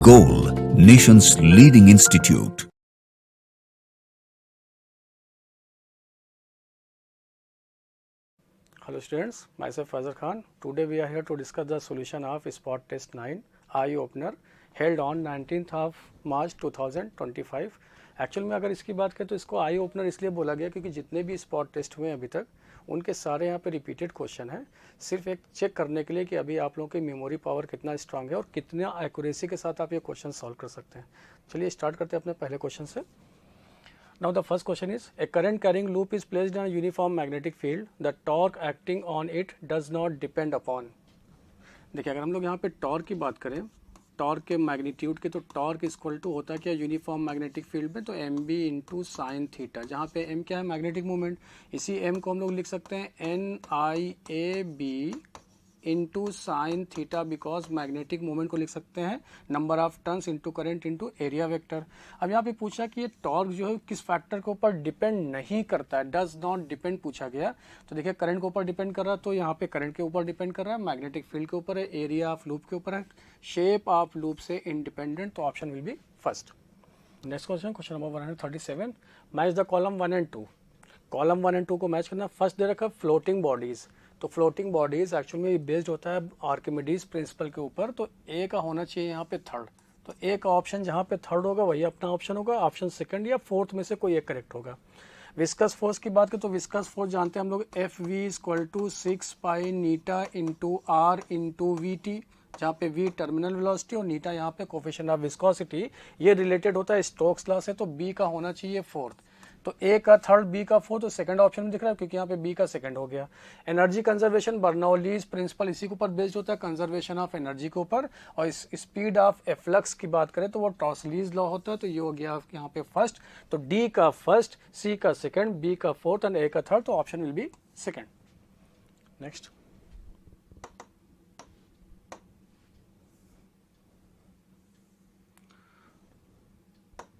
Goal, nation's leading institute. Hello students, myself Faizal Khan. Today we are here to discuss the solution of Spot Test 9 Eye Opener held on 19th of March 2025. Actual में अगर इसकी बात करें तो इसको eye opener इसलिए बोला गया क्योंकि जितने भी स्पॉट टेस्ट हुए अभी तक उनके सारे यहाँ पे रिपीटेड क्वेश्चन हैं, सिर्फ एक चेक करने के लिए कि अभी आप लोगों की मेमोरी पावर कितना स्ट्रांग है और कितना एक्यूरेसी के साथ आप ये क्वेश्चन सॉल्व कर सकते हैं। चलिए स्टार्ट करते हैं अपने पहले क्वेश्चन से। Now the first question is, a current carrying loop is placed in a uniform magnetic field. The torque acting on it does not depend upon. देखिए अगर हम लोग यहाँ पे टॉर्क की बात करें, टॉर्क के मैग्नीट्यूड के, तो टॉर्क इक्वल टू होता है क्या यूनिफॉर्म मैग्नेटिक फील्ड में, तो M B into sine theta, जहाँ पे एम क्या है मैग्नेटिक मूवमेंट, इसी एम को हम लोग लिख सकते हैं N I A B into sine theta, because magnetic movement को लिख सकते हैं number of turns into current into area vector. अब यहाँ पे पूछा कि ये टॉर्क जो है किस फैक्टर के ऊपर डिपेंड नहीं करता है, डज नॉट डिपेंड पूछा गया। तो देखिए करंट के ऊपर डिपेंड कर रहा है, तो यहाँ पे करंट के ऊपर डिपेंड कर रहा है, मैग्नेटिक फील्ड के ऊपर है, एरिया ऑफ लूप के ऊपर है, शेप ऑफ लूप से इंडिपेंडेंट, तो option will B first. Next question, question number 137, match the column 1 and 2। Column 1 and 2 को मैच करना। फर्स्ट दे रखा फ्लोटिंग बॉडीज, तो फ्लोटिंग बॉडीज एक्चुअल में बेस्ड होता है आर्किमिडीज प्रिंसिपल के ऊपर, तो ए का होना चाहिए यहाँ पे थर्ड, तो ए का ऑप्शन जहाँ पे थर्ड होगा वही अपना ऑप्शन होगा, ऑप्शन सेकंड या फोर्थ में से कोई एक करेक्ट होगा। विस्कस फोर्स की बात करें तो विस्कस फोर्स जानते हैं हम लोग F V equal to 6 pi eta into R into V T, जहाँ पे v टर्मिनल वेलोसिटी और नीटा यहाँ पे कोफिशिएंट ऑफ विस्कोसिटी, ये रिलेटेड होता है स्टोक्स लॉ से, तो b का होना चाहिए फोर्थ, तो ए का थर्ड बी का फोर्थ, तो सेकंड ऑप्शन में दिख रहा है क्योंकि यहाँ पे बी का सेकंड हो गया। एनर्जी कंजर्वेशन, बर्नौलीज प्रिंसिपल इसी के ऊपर बेस्ड होता है, कंजर्वेशन ऑफ एनर्जी के ऊपर, और इस स्पीड ऑफ एफ्लक्स की बात करें तो वो टॉसलीज लॉ होता है, तो ये हो गया यहाँ पे फर्स्ट, तो डी का फर्स्ट, सी का सेकंड, बी का फोर्थ एंड ए का थर्ड, तो option will be second. Next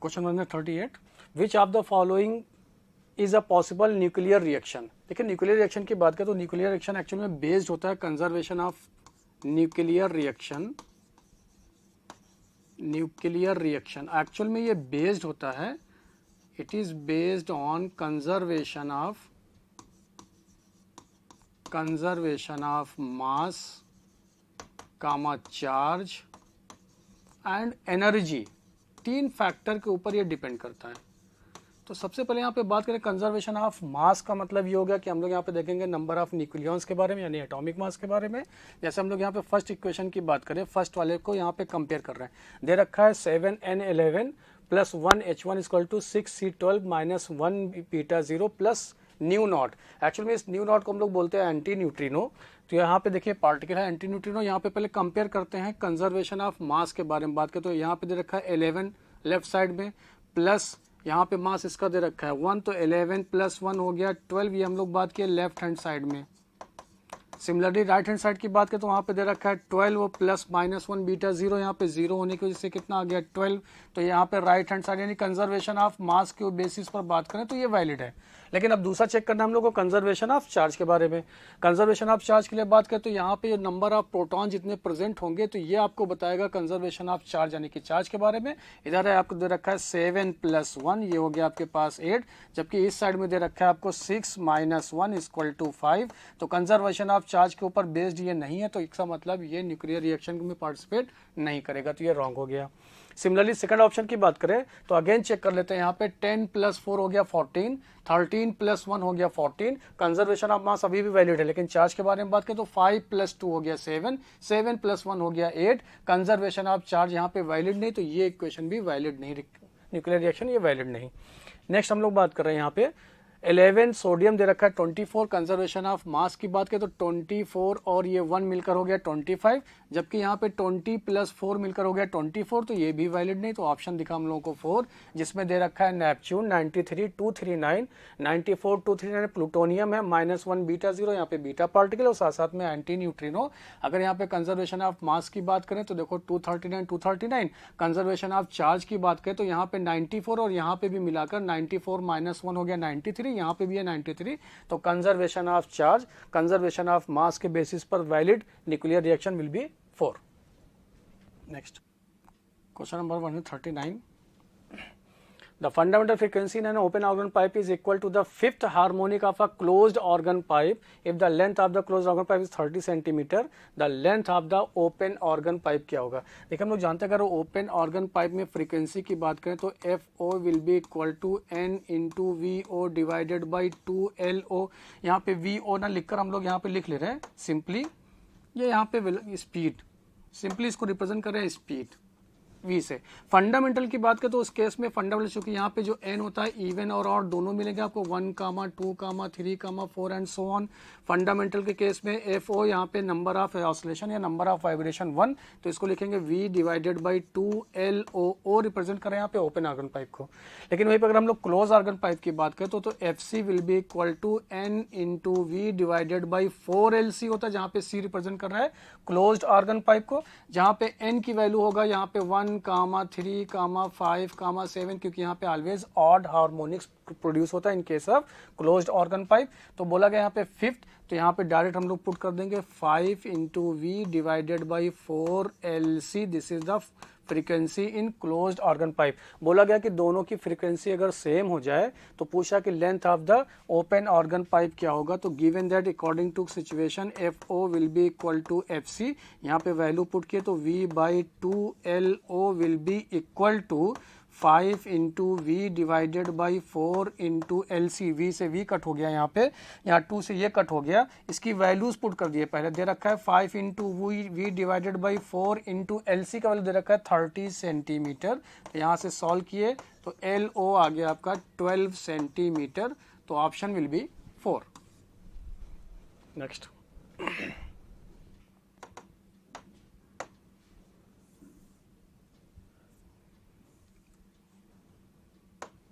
question number 38, which of the following is a possible nuclear reaction. देखिए न्यूक्लियर रिएक्शन की बात करें तो न्यूक्लियर रिएक्शन एक्चुअल में बेस्ड होता है conservation of nuclear reaction. Nuclear reaction actual में ये बेस्ड होता है, it is based on conservation of mass comma charge and energy, तीन फैक्टर के ऊपर ये डिपेंड करता है। तो सबसे पहले यहाँ पे बात करें कंजर्वेशन ऑफ मास का मतलब ये हो गया कि हम लोग यहाँ पे देखेंगे नंबर ऑफ न्यूक्लियॉन्स के बारे में, यानी एटॉमिक मास के बारे में। जैसे हम लोग यहाँ पे फर्स्ट इक्वेशन की बात करें, फर्स्ट वाले को यहाँ पे कंपेयर कर रहे हैं, दे रखा है 7n11 plus 1h1 equal to 6c12 minus 1 beta 0 plus nu naught. Actual में इस न्यू नॉट को हम लोग बोलते हैं एंटी न्यूट्रिनो। तो यहाँ पे देखिए पार्टिकल है एंटी न्यूट्रिनो। यहाँ पे पहले कंपेयर करते हैं कंजर्वेशन ऑफ मास के बारे में बात करें, तो यहाँ पे दे रखा है 11 लेफ्ट साइड में, प्लस यहाँ पे मास इसका दे रखा है 1, तो 11 प्लस 1 हो गया 12, ये हम लोग बात किए लेफ्ट हैंड साइड में। सिमिलरली राइट हैंड साइड की बात करें तो वहाँ पे दे रखा है 12 प्लस माइनस 1 बीटा 0, यहाँ पे 0 होने की वजह से कितना आ गया 12, तो यहाँ पे राइट हैंड साइड यानी कंजर्वेशन ऑफ मास के बेसिस पर बात करें तो ये वैलिड है। लेकिन अब दूसरा चेक करना हम लोग को कंजर्वेशन ऑफ चार्ज के बारे में। कंजर्वेशन ऑफ चार्ज के लिए बात करें तो यहाँ पे नंबर ऑफ प्रोटॉन जितने प्रेजेंट होंगे तो ये आपको बताएगा कंजर्वेशन ऑफ चार्ज यानी कि चार्ज के बारे में। इधर है आपको दे रखा है 7 प्लस 1, ये हो गया आपके पास 8, जबकि इस साइड में दे रखा है आपको 6 माइनस 1 इक्वल टू 5, तो कंजर्वेशन ऑफ चार्ज के ऊपर बेस्ड ये नहीं है, तो इसका मतलब ये न्यूक्लियर रिएक्शन में पार्टिसिपेट नहीं करेगा, तो ये रॉन्ग हो गया। सिमिलरली सेकंड ऑप्शन की बात करें तो अगेन चेक कर लेते हैं, यहाँ पे 10 प्लस 4 हो गया 14, 13 प्लस 1 हो गया 14, कंजर्वेशन ऑफ मास अभी भी वैलिड है। लेकिन चार्ज के बारे में बात करें तो 5 प्लस 2 हो गया 7, 7 प्लस 1 हो गया 8, कंजर्वेशन ऑफ चार्ज यहाँ पे वैलिड नहीं, तो ये इक्वेशन भी वैलिड नहीं, न्यूक्लियर रिएक्शन ये वैलिड नहीं। नेक्स्ट हम लोग बात कर रहे हैं यहाँ पे 11 सोडियम दे रखा है 24, कंजर्वेशन ऑफ मास की बात करें तो 24 और ये 1 मिलकर हो गया 25, जबकि यहाँ पे 20 प्लस 4 मिलकर हो गया 24, तो ये भी वैलिड नहीं, तो ऑप्शन दिखा हम लोगों को 4, जिसमें दे रखा है नेपच्यून 93 239, 94 239 प्लूटोनियम है, माइनस 1 बीटा 0, यहाँ पे बीटा पार्टिकल और साथ साथ में एंटी न्यूट्रिनो। अगर यहाँ पे कंजर्वेशन ऑफ मास की बात करें तो देखो 239, कंजर्वेशन ऑफ चार्ज की बात करें तो यहाँ पे 94 और यहाँ पे भी मिलाकर 94 माइनस 1 हो गया 93, यहाँ पे भी है 93, तो conservation of charge, conservation of मास के बेसिस पर valid, nuclear reaction will be 4। Next question number 139. The fundamental frequency in an open organ pipe is equal to the fifth harmonic of a closed organ pipe if the length of the closed organ pipe is 30 centimeter. The length of the open organ pipe क्या होगा? देखिए हम लोग जानते हैं अगर open organ pipe में frequency की बात करें तो FO will be equal to N into VO divided by 2LO. यहाँ पे VO ना लिखकर हम लोग यहाँ पे लिख ले रहे हैं सिंपली, ये यहाँ पे स्पीड, सिंपली इसको रिप्रेजेंट कर रहे हैं स्पीड V से. फंडामेंटल की बात करें तो उस केस में फंडामेंटल चूंकि यहाँ पे जो n होता है इवन और ऑड दोनों मिलेंगे आपको 1, 2, 3, 4 एंड सो ऑन. फंडामेंटल के केस में FO यहाँ पे नंबर ऑफ ऑसिलेशन या नंबर ऑफ वाइब्रेशन 1, तो इसको लिखेंगे V divided by 2LO. O represent करें यहाँ पे ओपन ऑर्गन पाइप को. लेकिन वहीं पर अगर हम लोग क्लोज ऑर्गन पाइप की बात करें तो FC will be equal to N into V divided by 4LC होता है, जहाँ पे C रिप्रेजेंट कर रहा है क्लोज्ड ऑर्गन पाइप को, जहाँ पे N की वैल्यू होगा यहाँ पे 1, 3, 5, 7, क्योंकि यहाँ पे ऑलवेज ऑड हार्मोनिक्स प्रोड्यूस होता है इन case of closed organ pipe. तो बोला गया यहाँ पे फिफ्थ, तो यहाँ पे डायरेक्ट हम लोग पुट कर देंगे 5 into V divided by 4LC. This is the frequency in closed organ pipe. बोला गया कि दोनों की फ्रीक्वेंसी अगर सेम हो जाए तो पूछा कि length of the open organ pipe क्या होगा. तो given that according to situation FO will be equal to FC. यहाँ पे वैल्यू पुट किए तो V by 2LO will be equal to 5 into V divided by 4 into LC. V से V cut हो गया, यहाँ पे यहाँ 2 से ये कट हो गया. इसकी वैल्यूज पुट कर दिए, पहले दे रखा है 5 into V divided by 4 into LC का वैल्यू दे रखा है 30 सेंटीमीटर. तो यहाँ से सॉल्व किए तो LO आ गया आपका 12 सेंटीमीटर. तो option will be 4. Next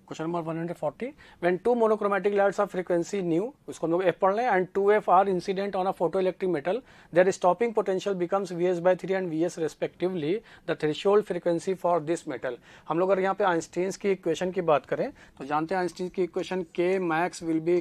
question number 140. When two monochromatic lights of frequency nu, उसको हम लोग F पढ़ लें, and 2F are incident on a photo electric metal, their stopping potential becomes Vs/3 and Vs respectively. The threshold frequency for this metal. हम लोग अगर यहाँ पे आइंस्टीन्स की इक्वेशन की बात करें तो जानते हैं आइंस्टीन की equation K max will be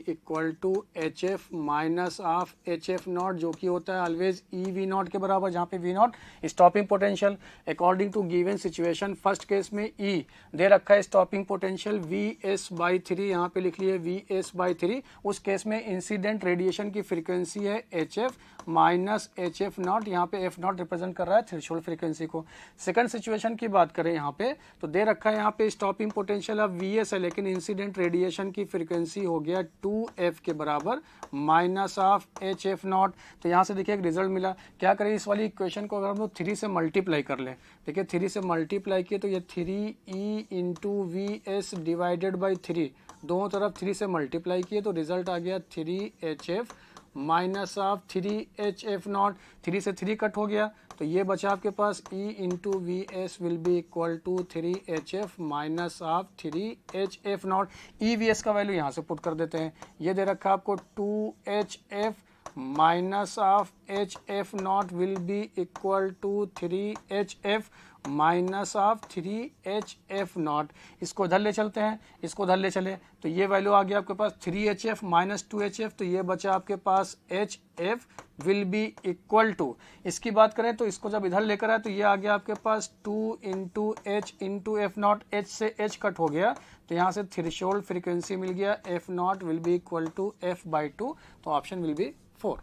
equal to HF minus of HF naught, जो कि होता है ऑलवेज EV नॉट के बराबर, जहाँ पे V naught stopping potential according to given situation. First case में E दे रखा है स्टॉपिंग पोटेंशियल Vs/3, यहाँ पे लिख लिए Vs/3. उस केस में इंसिडेंट रेडिएशन की फ्रीक्वेंसी है HF माइनस HF नॉट, यहाँ पे F नॉट रिप्रेजेंट कर रहा है थ्रेशोल्ड फ्रीक्वेंसी को. सेकंड सिचुएशन की बात करें यहाँ पे तो दे रखा है यहाँ पे स्टॉपिंग पोटेंशियल अब Vs है, लेकिन इंसिडेंट रेडिएशन की फ्रीक्वेंसी हो गया 2F के बराबर माइनस ऑफ HF नॉट. तो यहाँ से देखिए एक रिजल्ट मिला. क्या करें, इस वाली इक्वेशन को अगर हम लोग 3 से मल्टीप्लाई कर लें, देखिए 3 से मल्टीप्लाई किए तो ये 3E into VS divided by 3, दोनों तरफ 3 से मल्टीप्लाई किए तो रिजल्ट आ गया 3HF minus of 3HF not. 3 से 3 कट हो गया तो ये बचा आपके पास E into VS will be equal to 3HF minus of 3HF naught. EVS का वैल्यू यहाँ से पुट कर देते हैं. ये दे रखा आपको 2HF minus of HF naught will be equal to 3HF minus of 3HF naught. इसको इधर ले चलते हैं, इसको इधर ले चले तो ये वैल्यू आ गया आपके पास 3HF माइनस 2HF. तो ये बचा आपके पास HF will be equal to, इसकी बात करें तो इसको जब इधर लेकर आए तो ये आ गया आपके पास 2 into H into F not. H से H कट हो गया तो यहाँ से थ्रेशोल्ड फ्रीक्वेंसी मिल गया F naught will be equal to F/2. तो option will be 4.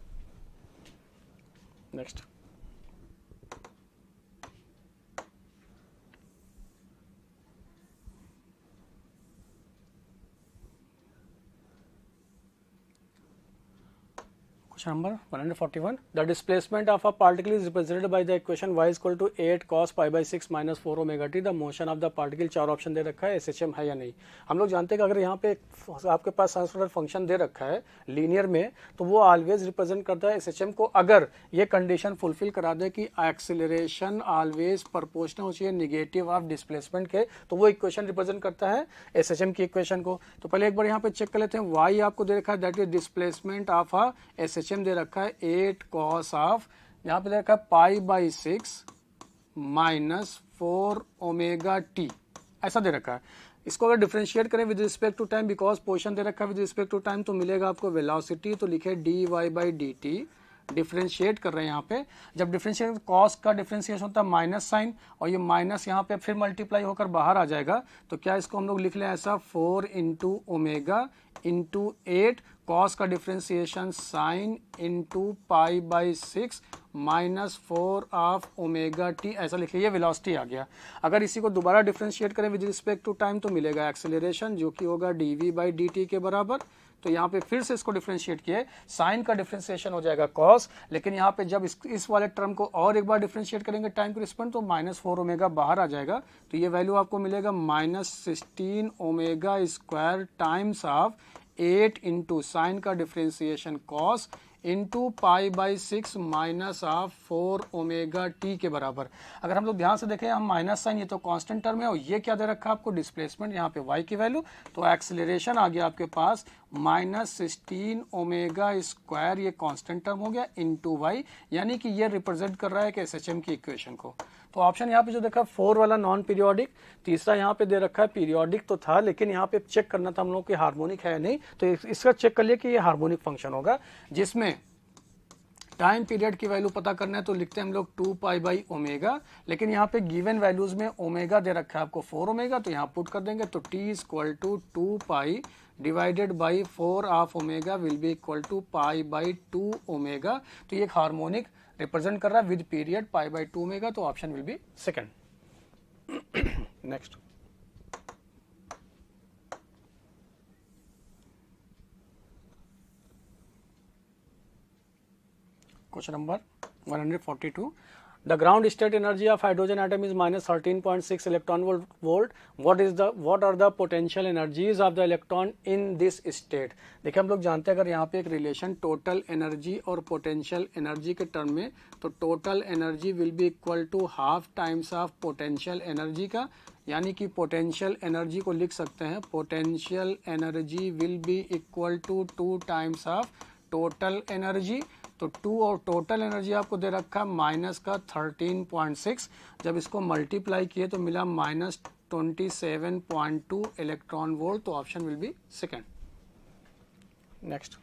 Next Question number 141. The displacement of a particle is represented by the equation y is equal to 8 cos pi by 6 minus 4 omega t. The motion of the particle, 4 option दे रखा है, SHM है या नहीं. हम लोग जानते हैं कि अगर यहाँ पे आपके पास साइनसोइडल फंक्शन दे रखा है लीनियर में तो वो ऑलवेज रिप्रेजेंट करता है SHM को. अगर ये कंडीशन फुलफिल करा दे कि एक्सेलरेशन ऑलवेज प्रोपोर्शनल हो चाहिए नेगेटिव ऑफ डिस्प्लेसमेंट के, तो वो इक्वेशन रिप्रेजेंट करता है SHM की इक्वेशन को. तो पहले एक बार यहाँ पे चेक कर लेते हैं. y आपको दे रखा है that is displacement of a SHM दे रखा है 8 cos ऑफ, यहाँ पे दे रखा है pi by 6 minus 4 omega t, ऐसा दे रखा है. इसको अगर डिफरेंशिएट करें with respect to time, because portion दे रखा है विद रिस्पेक्ट टू टाइम, तो मिलेगा आपको वेलोसिटी. तो लिखे dy बाई dt डिफ्रेंशिएट कर रहे हैं यहाँ पे, जब डिफ्रेंशिएट कॉस का डिफ्रेंशिएशन होता है माइनस साइन, और ये माइनस यहाँ पे फिर मल्टीप्लाई होकर बाहर आ जाएगा, तो क्या इसको हम लोग लिख लें ऐसा 4 इंटू ओमेगा इंटू 8 कॉस का differentiation sine into pi by 6 minus 4 of omega t, ऐसा लिख लीजिए, वेलोसिटी आ गया। अगर इसी को दोबारा डिफ्रेंशिएट करें विद रिस्पेक्ट टू टाइम तो मिलेगा एक्सेलरेशन, जो कि होगा dv बाई dt के बराबर। तो यहाँ पे फिर से इसको डिफ्रेंशिएट किए, साइन का डिफ्रेंशिएशन हो जाएगा कॉस, लेकिन यहाँ पे जब इस वाले टर्म को और एक बार डिफ्रेंशिएट करेंगे टाइम के रिस्पेक्ट तो माइनस 4 ओमेगा बाहर आ जाएगा, तो ये वैल्यू आपको मिलेगा minus 16 omega square times of 8 into sine का differentiation cos into pi by 6 minus of 4 omega t के बराबर। अगर हम लोग ध्यान से देखें, हम माइनस साइन ये तो कांस्टेंट टर्म है, और ये क्या दे रखा है आपको, डिस्प्लेसमेंट यहाँ पे y की वैल्यू, तो एक्सेलरेशन आ गया आपके पास माइनस 16 ओमेगा स्क्वायर, ये कांस्टेंट टर्म हो गया, इंटू वाई, यानी कि ये रिप्रेजेंट कर रहा है कि एसएचएम की इक्वेशन को। तो ऑप्शन यहाँ पे जो देखा 4 वाला नॉन पीरियोडिक, तीसरा यहाँ पे दे रखा है पीरियोडिक तो था, लेकिन यहाँ पे चेक करना था हम लोग कि हार्मोनिक है नहीं, तो इसका चेक कर लिया कि ये हार्मोनिक फंक्शन होगा, जिसमें टाइम पीरियड की वैल्यू पता करना है तो लिखते हैं हम लोग 2 पाई बाई ओमेगा, लेकिन यहाँ पे गिवन वैल्यूज में ओमेगा दे रखा है आपको 4 ओमेगा, तो यहाँ पुट कर देंगे, तो t equal to 2 pi divided by 4 of omega will be equal to pi by 2 omega. तो ये एक हार्मोनिक रिप्रेजेंट कर रहा है with period pi by 2 omega, तो option will be second. Next question number 142, the ground state energy of hydrogen atom is minus 13.6 electron volt. What are the potential energies of the electron in this state? देखिए हम लोग जानते हैं अगर यहाँ पे एक रिलेशन टोटल एनर्जी और पोटेंशियल एनर्जी के टर्म में, तो total energy will be equal to half times of potential energy का, यानी कि पोटेंशियल एनर्जी को लिख सकते हैं potential energy will be equal to 2 times of total energy. तो 2 और टोटल एनर्जी आपको दे रखा है माइनस का 13.6, जब इसको मल्टीप्लाई किए तो मिला माइनस 27.2 इलेक्ट्रॉन वोल्ट, तो option will be second. Next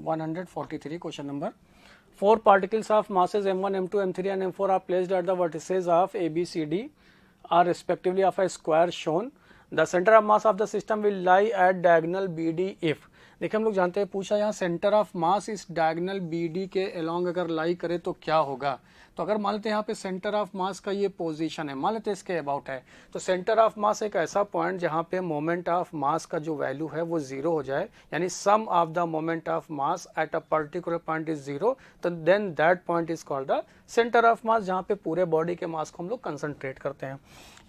143 question number, 4 particles of masses m1, m2, m3 and m4 are placed at the vertices of a, b, c, d are respectively of a square shown. The center of mass of the system will lie at diagonal BD if। देखिए हम लोग जानते हैं, पूछा यहाँ centre of मास इस diagonal BD के along अगर लाई करे तो क्या होगा। तो अगर मान लेते हैं यहाँ पे सेंटर ऑफ मास का ये पोजीशन है, मान लेते हैं इसके अबाउट है, तो सेंटर ऑफ मास एक ऐसा पॉइंट जहाँ पे मोमेंट ऑफ मास का जो वैल्यू है वो जीरो हो जाए, यानी sum of the moment of mass at a particular point is zero, तो then that point is called the centre of mass, जहाँ पे पूरे बॉडी के मास को हम लोग कंसंट्रेट करते हैं।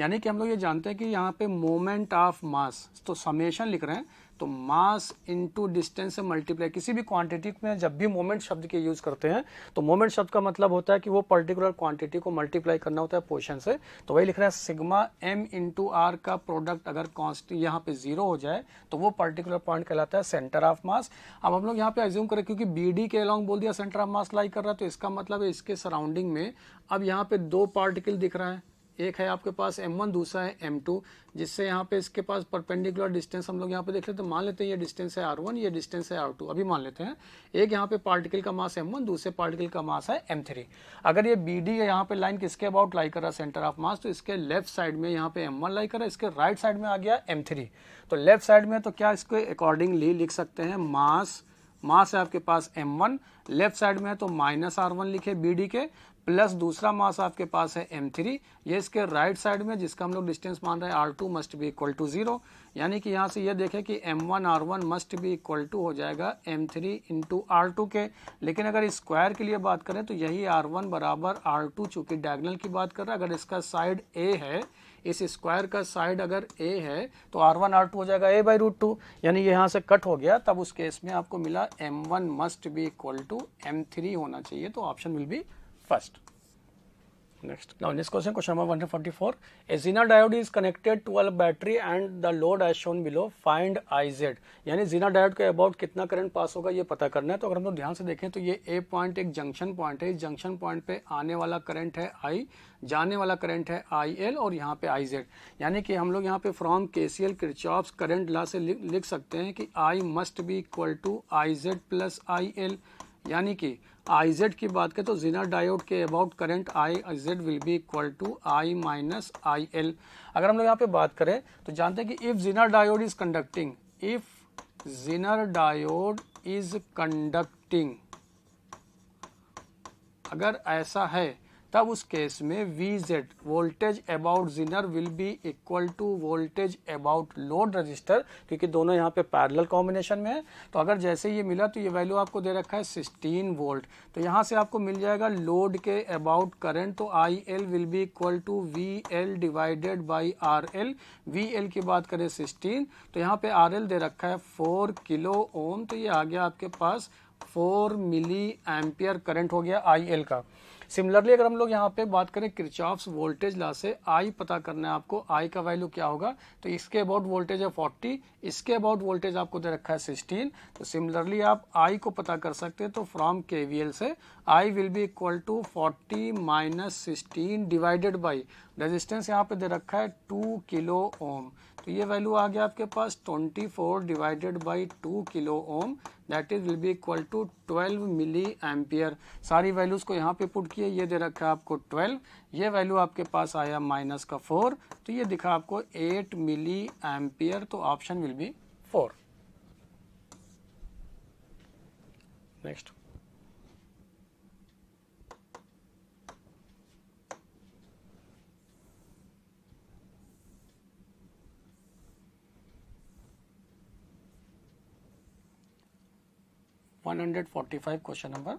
यानी कि हम लोग ये जानते हैं कि यहाँ पे मोमेंट ऑफ मास, तो समेशन लिख रहे हैं, तो मास इनटू डिस्टेंस से मल्टीप्लाई, किसी भी क्वांटिटी में जब भी मोमेंट शब्द के यूज करते हैं तो मोमेंट शब्द का मतलब होता है कि वो पर्टिकुलर क्वांटिटी को मल्टीप्लाई करना होता है पोजीशन से, तो वही लिख रहा है सिग्मा m इंटू आर का प्रोडक्ट अगर कांस्टेंट यहाँ पे जीरो हो जाए तो वो पर्टिकुलर पॉइंट कहलाता है सेंटर ऑफ मास। अब हम लोग यहाँ पे एज्यूम करें क्योंकि BD के अलोंग बोल दिया सेंटर ऑफ मास लाई कर रहा है, तो इसका मतलब है इसके सराउंडिंग में अब यहाँ पे 2 पार्टिकल दिख रहा है, एक है आपके पास m1, दूसरा है m2, जिससे यहाँ पे इसके पास परपेंडिकुलर डिस्टेंस हम लोग यहाँ पे देख लेते हैं, मान लेते हैं ये डिस्टेंस है r1, ये डिस्टेंस है r2। अभी मान लेते हैं एक यहाँ पे पार्टिकल का मास m1, दूसरे पार्टिकल का मास है m3। अगर ये BD है यहाँ पे लाइन किसके अबाउट लाई कर रहा है सेंटर ऑफ मास, तो इसके लेफ्ट साइड में यहाँ पे m1 लाई कर रहा है, इसके राइट साइड में आ गया m3। तो लेफ्ट साइड में तो क्या इसको अकॉर्डिंगली लिख सकते हैं मास है आपके पास m1, लेफ्ट साइड में है तो माइनस r1 लिखे BD के, प्लस दूसरा मास आपके पास है m3, ये इसके राइट साइड में जिसका हम लोग डिस्टेंस मान रहे हैं r2 must be equal to 0, यानी कि यहाँ से ये देखें कि m1 r1 must be equal to हो जाएगा m3 इंटू r2 के। लेकिन अगर स्क्वायर के लिए बात करें तो यही r1 बराबर r2, चूंकि डायगोनल की बात कर रहा है, अगर इसका साइड a है, इस स्क्वायर का साइड अगर a है तो r1 r2 हो जाएगा a बाई रूट 2, यानी ये यहाँ से कट हो गया, तब उस केस में आपको मिला m1 must be equal to m3 होना चाहिए, तो option will B first. Next question number 144. A Zener diode is connected to a battery and the load as shown below. Find IZ. यानी Zener diode के about कितना current pass होगा ये पता करना है। तो अगर हम लोग ध्यान से देखें तो ये A पॉइंट एक जंक्शन पॉइंट है। इस जंक्शन पॉइंट पे आने वाला करंट है I, जाने वाला करंट है IL और यहाँ पे IZ। यानी कि हम लोग यहाँ पे from KCL Kirchhoff's current law से लिख सकते हैं कि I must be equal to IZ plus IL। यानी कि IZ की बात करें तो Zener डायोड के about current IZ will be equal to I minus IL। अगर हम लोग यहाँ पे बात करें तो जानते हैं कि if Zener diode is conducting, if Zener diode is conducting, अगर ऐसा है तब उस केस में VZ voltage about Zener will be equal to voltage about load resistor, क्योंकि दोनों यहाँ पे पैरेलल कॉम्बिनेशन में है। तो अगर जैसे ये मिला तो ये वैल्यू आपको दे रखा है 16 वोल्ट, तो यहाँ से आपको मिल जाएगा लोड के अबाउट करंट। तो IL will be equal to VL divided by RL। VL की बात करें 16, तो यहाँ पे RL दे रखा है 4 किलो ओम, तो ये आ गया आपके पास 4 मिली एम्पियर करंट हो गया IL का। सिमिलरली अगर हम लोग यहाँ पे बात करें किरचॉफ्स वोल्टेज लॉ से I पता करना है आपको, I का वैल्यू क्या होगा, तो इसके अबाउट वोल्टेज है 40, इसके अबाउट वोल्टेज आपको दे रखा है 16। तो सिमिलरली आप I को पता कर सकते हैं। तो फ्रॉम KVL से I will be equal to 40 minus 16 divided by resistance यहाँ पे दे रखा है 2 किलो ओम, तो ये वैल्यू आ गया आपके पास 24 divided by 2 kilo ohm, that is will be equal to 12 milliampere. सारी वैल्यूज को यहाँ पे पुट किए, ये दे रखा है आपको 12, ये वैल्यू आपके पास आया माइनस का 4, तो ये दिखा आपको 8 मिली एम्पियर। तो option will be 4। Next 145 question number.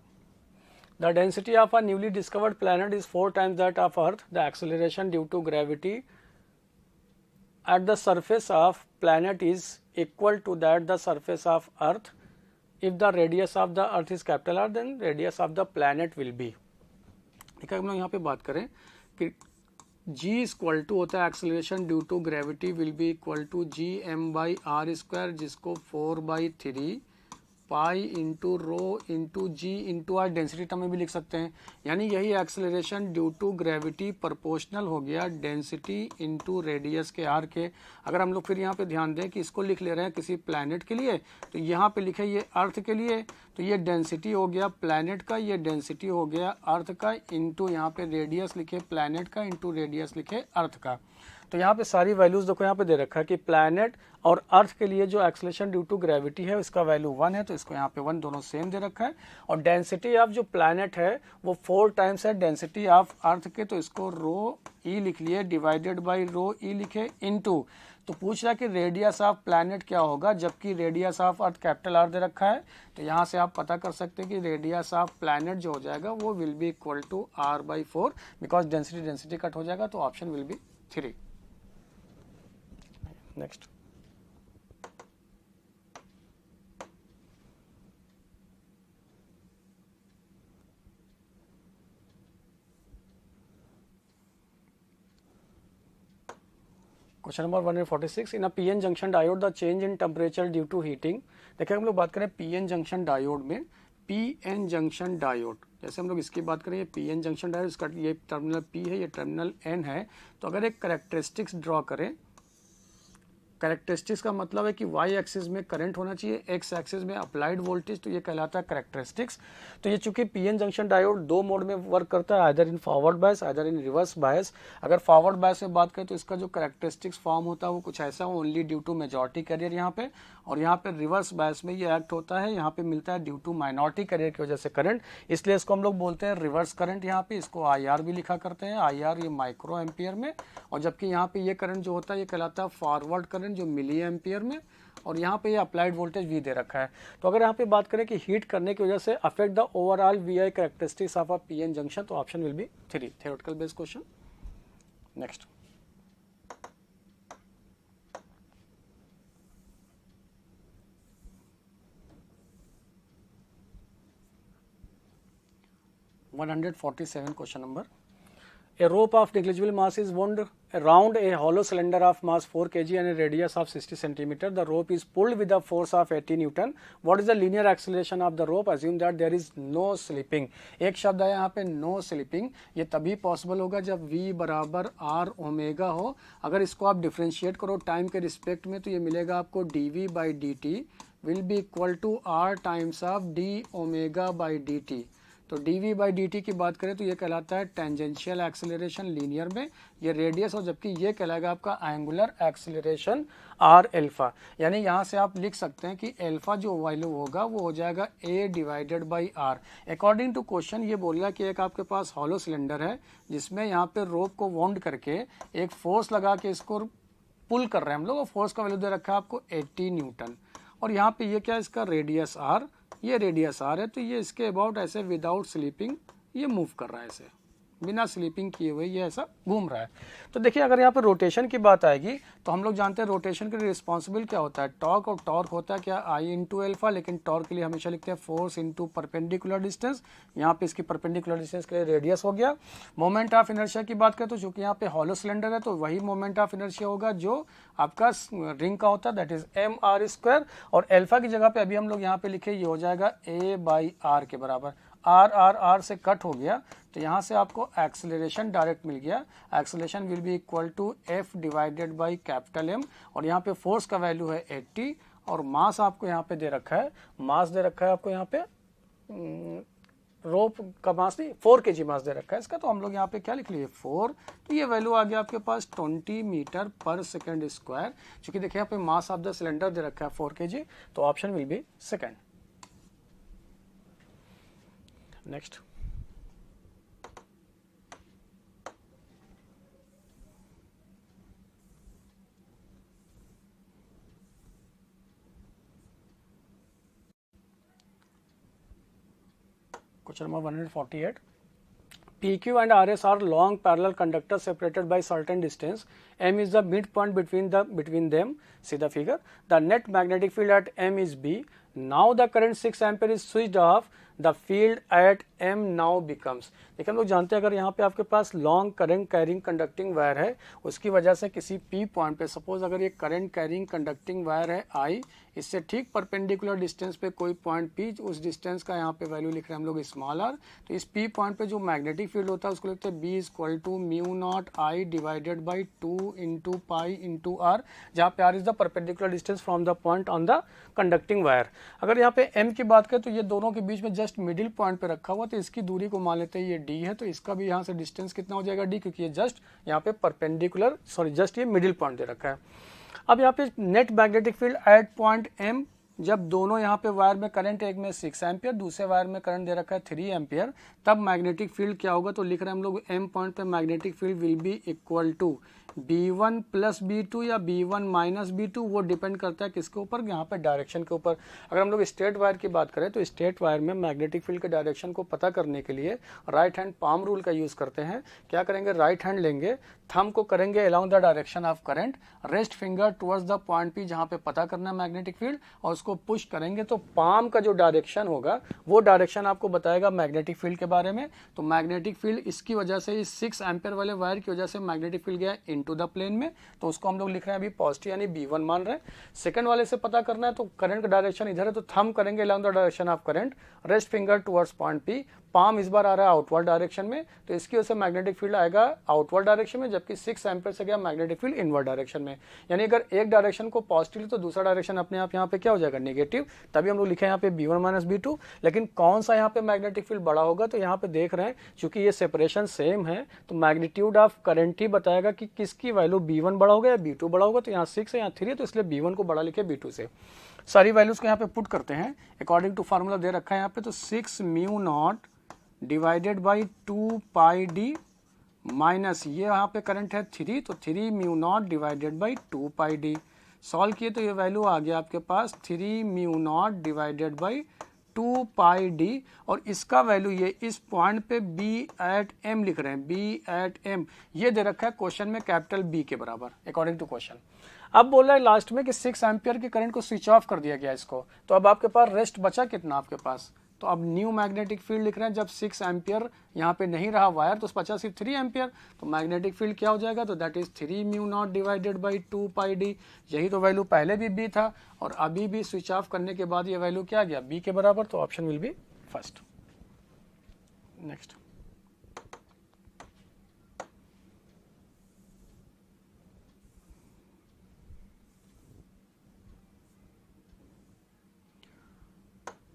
The density of a newly discovered planet is 4 times that of Earth. The acceleration due to gravity at the surface of planet is equal to that the surface of Earth. If the radius of the Earth is capital R, then radius of the planet will be। ठीक है, हम लोग यहाँ पे बात करें कि G equal to होता है acceleration due to gravity will be equal to GM/r², जिसको 4/3 pi into rho into G into R density term में भी लिख सकते हैं। यानी यही acceleration due to gravity proportional हो गया डेंसिटी इंटू रेडियस के आर के। अगर हम लोग फिर यहाँ पे ध्यान दें कि इसको लिख ले रहे हैं किसी प्लैनेट के लिए, तो यहाँ पे लिखे ये अर्थ के लिए, तो ये डेंसिटी हो गया प्लैनेट का, ये डेंसिटी हो गया अर्थ का, इंटू यहाँ पे रेडियस लिखे प्लैनेट का, इंटू रेडियस लिखे अर्थ का। तो यहाँ पे सारी वैल्यूज देखो यहाँ पे दे रखा है कि प्लैनेट और अर्थ के लिए जो एक्सेलरेशन ड्यू टू ग्रेविटी है उसका वैल्यू 1 है, तो इसको यहाँ पे 1 दोनों सेम दे रखा है। और डेंसिटी ऑफ जो प्लैनेट है वो 4 टाइम्स है डेंसिटी ऑफ अर्थ के, तो इसको रो ई लिख लिए डिवाइडेड बाई रो ई लिखे इंटू, तो पूछ रहा है कि रेडियस ऑफ प्लैनेट क्या होगा, जबकि radius of earth capital R दे रखा है। तो यहाँ से आप पता कर सकते हैं कि रेडियस ऑफ प्लैनेट जो हो जाएगा वो will be equal to R/4, because density cut हो जाएगा, तो option will be 3। Next 146 in a PN junction diode the change in temperature due to heating. देखिए हम लोग बात करें पीएन जंक्शन डायोड में, पीएन जंक्शन डायोड जैसे हम लोग इसकी बात करें, ये पीएन जंक्शन डायोड, इसका ये टर्मिनल पी है, ये टर्मिनल एन है। तो अगर एक कैरेक्टरिस्टिक्स ड्रॉ करें, कैरेक्टरिस्टिक्स का मतलब है कि वाई एक्सिस में करंट होना चाहिए, एक्स एक्सिस में अप्लाइड वोल्टेज, तो ये कहलाता है कैरेक्टरिस्टिक्स। तो ये चूंकि पीएन जंक्शन डायोड 2 मोड में वर्क करता है, either in forward bias either in reverse bias. अगर फॉरवर्ड बायस में बात करें तो इसका जो कैरेक्टरिस्टिक्स फॉर्म होता है वो कुछ ऐसा हो, only due to majority carrier यहाँ पे, और यहाँ पे रिवर्स बायस में ये एक्ट होता है, यहाँ पे मिलता है ड्यू टू माइनॉरिटी कैरियर की वजह से करंट, इसलिए इसको हम लोग बोलते हैं रिवर्स करंट। यहाँ पे इसको IR भी लिखा करते हैं, IR ये माइक्रो एम्पियर में, और जबकि यहाँ पे ये करंट जो होता है ये कहलाता है फॉरवर्ड करंट जो मिली एम्पियर में, और यहाँ पे ये अप्लाइड वोल्टेज V दे रखा है। तो अगर यहाँ पे बात करें कि हीट करने की वजह से affect the overall VI characteristics of a PN junction, तो option will be 3, theoretical based question. Next 147 question number. A rope of negligible mass is wound around a hollow cylinder of mass 4 kg and a radius of 60 cm. The rope is pulled with a force of 80 Newton. What is the linear acceleration of the rope? Assume that there is no slipping. एक शब्द है यहाँ पे no slipping. ये तभी possible होगा जब v बराबर r ओमेगा हो. अगर इसको आप डिफ्रेंशिएट करो टाइम के रिस्पेक्ट में तो ये मिलेगा आपको dv by dt will be equal to r times of d omega by dt. तो dv बाई dt की बात करें तो ये कहलाता है टेंजेंशियल एक्सेलरेशन लीनियर में, ये रेडियस, और जबकि ये कहलाएगा आपका एंगुलर एक्सेलरेशन आर एल्फा. यानी यहाँ से आप लिख सकते हैं कि एल्फा जो वैल्यू होगा वो हो जाएगा a divided by R. According to question ये बोल रहा है कि एक आपके पास हॉलो सिलेंडर है जिसमें यहाँ पे रोप को वाउंड करके एक फोर्स लगा के इसको पुल कर रहे हैं हम लोग, और फोर्स का वैल्यू दे रखा है आपको 80 न्यूटन. और यहाँ पे ये क्या है, इसका रेडियस आर, ये रेडियस आर है, तो ये इसके अबाउट ऐसे विदाउट स्लीपिंग ये मूव कर रहा है, ऐसे बिना स्लीपिंग किए हुए ये ऐसा घूम रहा है. तो देखिए अगर यहाँ पे रोटेशन की बात आएगी तो हम लोग जानते हैं रोटेशन के लिए रिस्पॉन्सिबल क्या होता है, टॉर्क. और टॉर्क होता है क्या, आई इंटू एल्फा, लेकिन टॉर्क के लिए हमेशा लिखते हैं फोर्स इंटू परपेंडिकुलर डिस्टेंस. यहाँ पे इसकी परपेंडिकुलर डिस्टेंस के लिए रेडियस हो गया. मोमेंट ऑफ इनर्शिया की बात करें तो चूंकि यहाँ पे हॉलो सिलेंडर है तो वही मोमेंट ऑफ इनर्शिया होगा जो आपका रिंग का होता है, दैट इज mr². और एल्फा की जगह पे अभी हम लोग यहाँ पे लिखे, ये हो जाएगा a बाई आर के बराबर. आर से कट हो गया तो यहाँ से आपको एक्सेलरेशन डायरेक्ट मिल गया. Acceleration will be equal to f divided by capital M. और यहाँ पे फोर्स का वैल्यू है 80 और मास आपको यहाँ पे दे रखा है, मास दे रखा है आपको यहाँ पे रोप का मास नहीं 4 kg मास दे रखा है इसका. तो हम लोग यहाँ पे क्या लिख लिए 4, तो ये वैल्यू आ गया आपके पास 20 मीटर पर सेकेंड स्क्वायर. चूंकि देखिए यहाँ पे मास ऑफ द सिलेंडर दे रखा है 4 kg, तो option will B second. Next question number 148. PQ and RS are long parallel conductors separated by certain distance. M is the midpoint between them. See the figure. The net magnetic field at M is B. Now the current 6 ampere is switched off. The field at M now becomes. देखिए हम लोग जानते हैं अगर यहाँ पे आपके पास long current carrying conducting wire है, उसकी वजह से किसी P पॉइंट पे, सपोज अगर ये करंट कैरिंग कंडक्टिंग वायर है I, इससे ठीक परपेंडिकुलर डिस्टेंस पे कोई पॉइंट P, उस डिस्टेंस का यहाँ पे वैल्यू लिख रहे हैं हम लोग स्मॉल r. तो इस P पॉइंट पे जो मैग्नेटिक फील्ड होता है उसको लिखते हैं B equal to mu naught I divided by 2 into pi into r, जहाँ पे r is the perpendicular distance from the point on the conducting wire. अगर यहाँ पे M की बात करें तो ये दोनों के बीच में जस्ट मिडिल पॉइंट पे रखा हुआ, तो इसकी दूरी को मान लेते हैं ये d है, तो इसका भी यहाँ से डिस्टेंस कितना हो जाएगा d, क्योंकि ये जस्ट यहाँ पे परपेंडिकुलर जस्ट ये मिडिल पॉइंट दे रखा है. अब यहाँ पे net magnetic field eight point M, जब दोनों यहाँ पे वायर में करंट, एक में 6 एम्पियर, दूसरे वायर में करंट दे रखा है 3 एम्पियर, तब मैग्नेटिक फील्ड क्या होगा, तो लिख रहे हैं हम लोग M पॉइंट पे magnetic field will be equal to B1 plus B2 या B1 माइनस B2, वो डिपेंड करता है किसके ऊपर, यहाँ पे डायरेक्शन के ऊपर. अगर हम लोग स्ट्रेट वायर की बात करें तो स्ट्रेट वायर में मैग्नेटिक फील्ड के डायरेक्शन को पता करने के लिए राइट हैंड पाम रूल का यूज करते हैं. क्या करेंगे, राइट हैंड लेंगे, थंब को करेंगे along the direction of current, rest finger towards the point P जहाँ पे पता करना है मैग्नेटिक फील्ड, और उसको पुश करेंगे तो पाम का जो डायरेक्शन होगा वो डायरेक्शन आपको बताएगा मैग्नेटिक फील्ड के बारे में. तो मैग्नेटिक फील्ड इसकी वजह से, इस 6 एम्पियर वाले वायर की वजह से मैग्नेटिक फील्ड गया इनटू द प्लेन में, तो उसको हम लोग लिख रहे हैं अभी पॉजिटिव यानी B1 मान रहे हैं. सेकंड वाले से पता करना है तो करंट का डायरेक्शन इधर है, तो थंब करेंगे along the direction of current, rest finger towards point P, palm इस बार आ रहा है आउटवर्ड डायरेक्शन में, तो इसकी वजह से मैग्नेटिक फील्ड आएगा आउटवर्ड डायरेक्शन में, जबकि 6 एम्पियर से गया मैग्नेटिक फील्ड इनवर्ड डायरेक्शन में. यानी अगर एक डायरेक्शन को पॉजिटिव तो दूसरा डायरेक्शन अपने आप यहाँ पे क्या हो जाएगा, नेगेटिव. तभी हम लोग लिखे यहाँ पे B1 माइनस B2. लेकिन कौन सा यहाँ पे मैग्नेटिक फील्ड बड़ा होगा, तो यहाँ पे देख रहे हैं चूंकि ये सेपरेशन सेम है तो मैग्नीट्यूड ऑफ करंट ही बताएगा कि किसकी वैल्यू B1 बड़ा होगा या B2 बड़ा होगा. तो यहाँ 6 है, यहाँ 3 है, तो इसलिए B1 को बड़ा लिखे B2 से. सारी वैल्यूज को यहाँ पे पुट करते हैं अकॉर्डिंग टू फार्मूला दे रखा है यहाँ पे. तो 6 mu naught divided by 2 pi D minus ये यहाँ पे करंट है 3, तो 3 mu naught divided by 2 pi D. Solve किए तो ये वैल्यू आ गया आपके पास 3 mu naught divided by 2 pi D, और इसका वैल्यू ये इस पॉइंट पे B एट M लिख रहे हैं, B एट M ये दे रखा है क्वेश्चन में कैपिटल B के बराबर अकॉर्डिंग टू क्वेश्चन. अब बोल रहा है लास्ट में कि 6 एम्पियर के करंट को स्विच ऑफ कर दिया गया इसको, तो अब आपके पास रेस्ट बचा कितना, आपके पास तो अब न्यू मैग्नेटिक फील्ड लिख रहे हैं, जब 6 एम्पियर यहाँ पे नहीं रहा वायर तो उस 50 सिर्फ 3 एम्पियर, तो मैग्नेटिक फील्ड क्या हो जाएगा, तो that is 3 mu naught divided by 2 pi D. यही तो वैल्यू पहले भी बी था और अभी भी स्विच ऑफ करने के बाद ये वैल्यू क्या आ गया, बी के बराबर, तो option will B first. Next,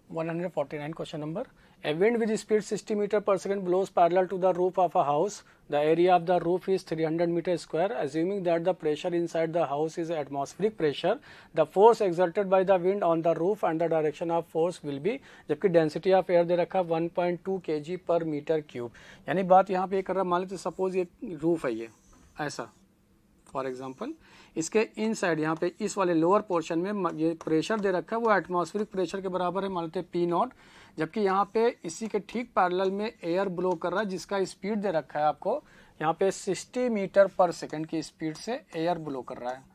(149) question number. A wind with speed 60 meter per second blows parallel to the roof of a house. The area of the roof is 300 meter square. Assuming that the pressure inside the house is atmospheric pressure, the force exerted by the wind on the roof and the direction of force will be, जबकि density of air दे रखा 1.2 kg per meter cube। यानी बात यहाँ पे ये कर रहा है, मान लेते सपोज ये रूफ है, ये ऐसा फॉर एग्जाम्पल, इसके इन साइड यहाँ पे इस वाले लोअर पोर्शन में ये प्रेशर दे रखा है वो एटमॉस्फेरिक प्रेशर के बराबर है, मान लेते हैं पी नॉट, जबकि यहाँ पे इसी के ठीक पैरेलल में एयर ब्लो कर रहा है जिसका स्पीड दे रखा है आपको यहाँ पे 60 मीटर पर सेकंड की स्पीड से एयर ब्लो कर रहा है।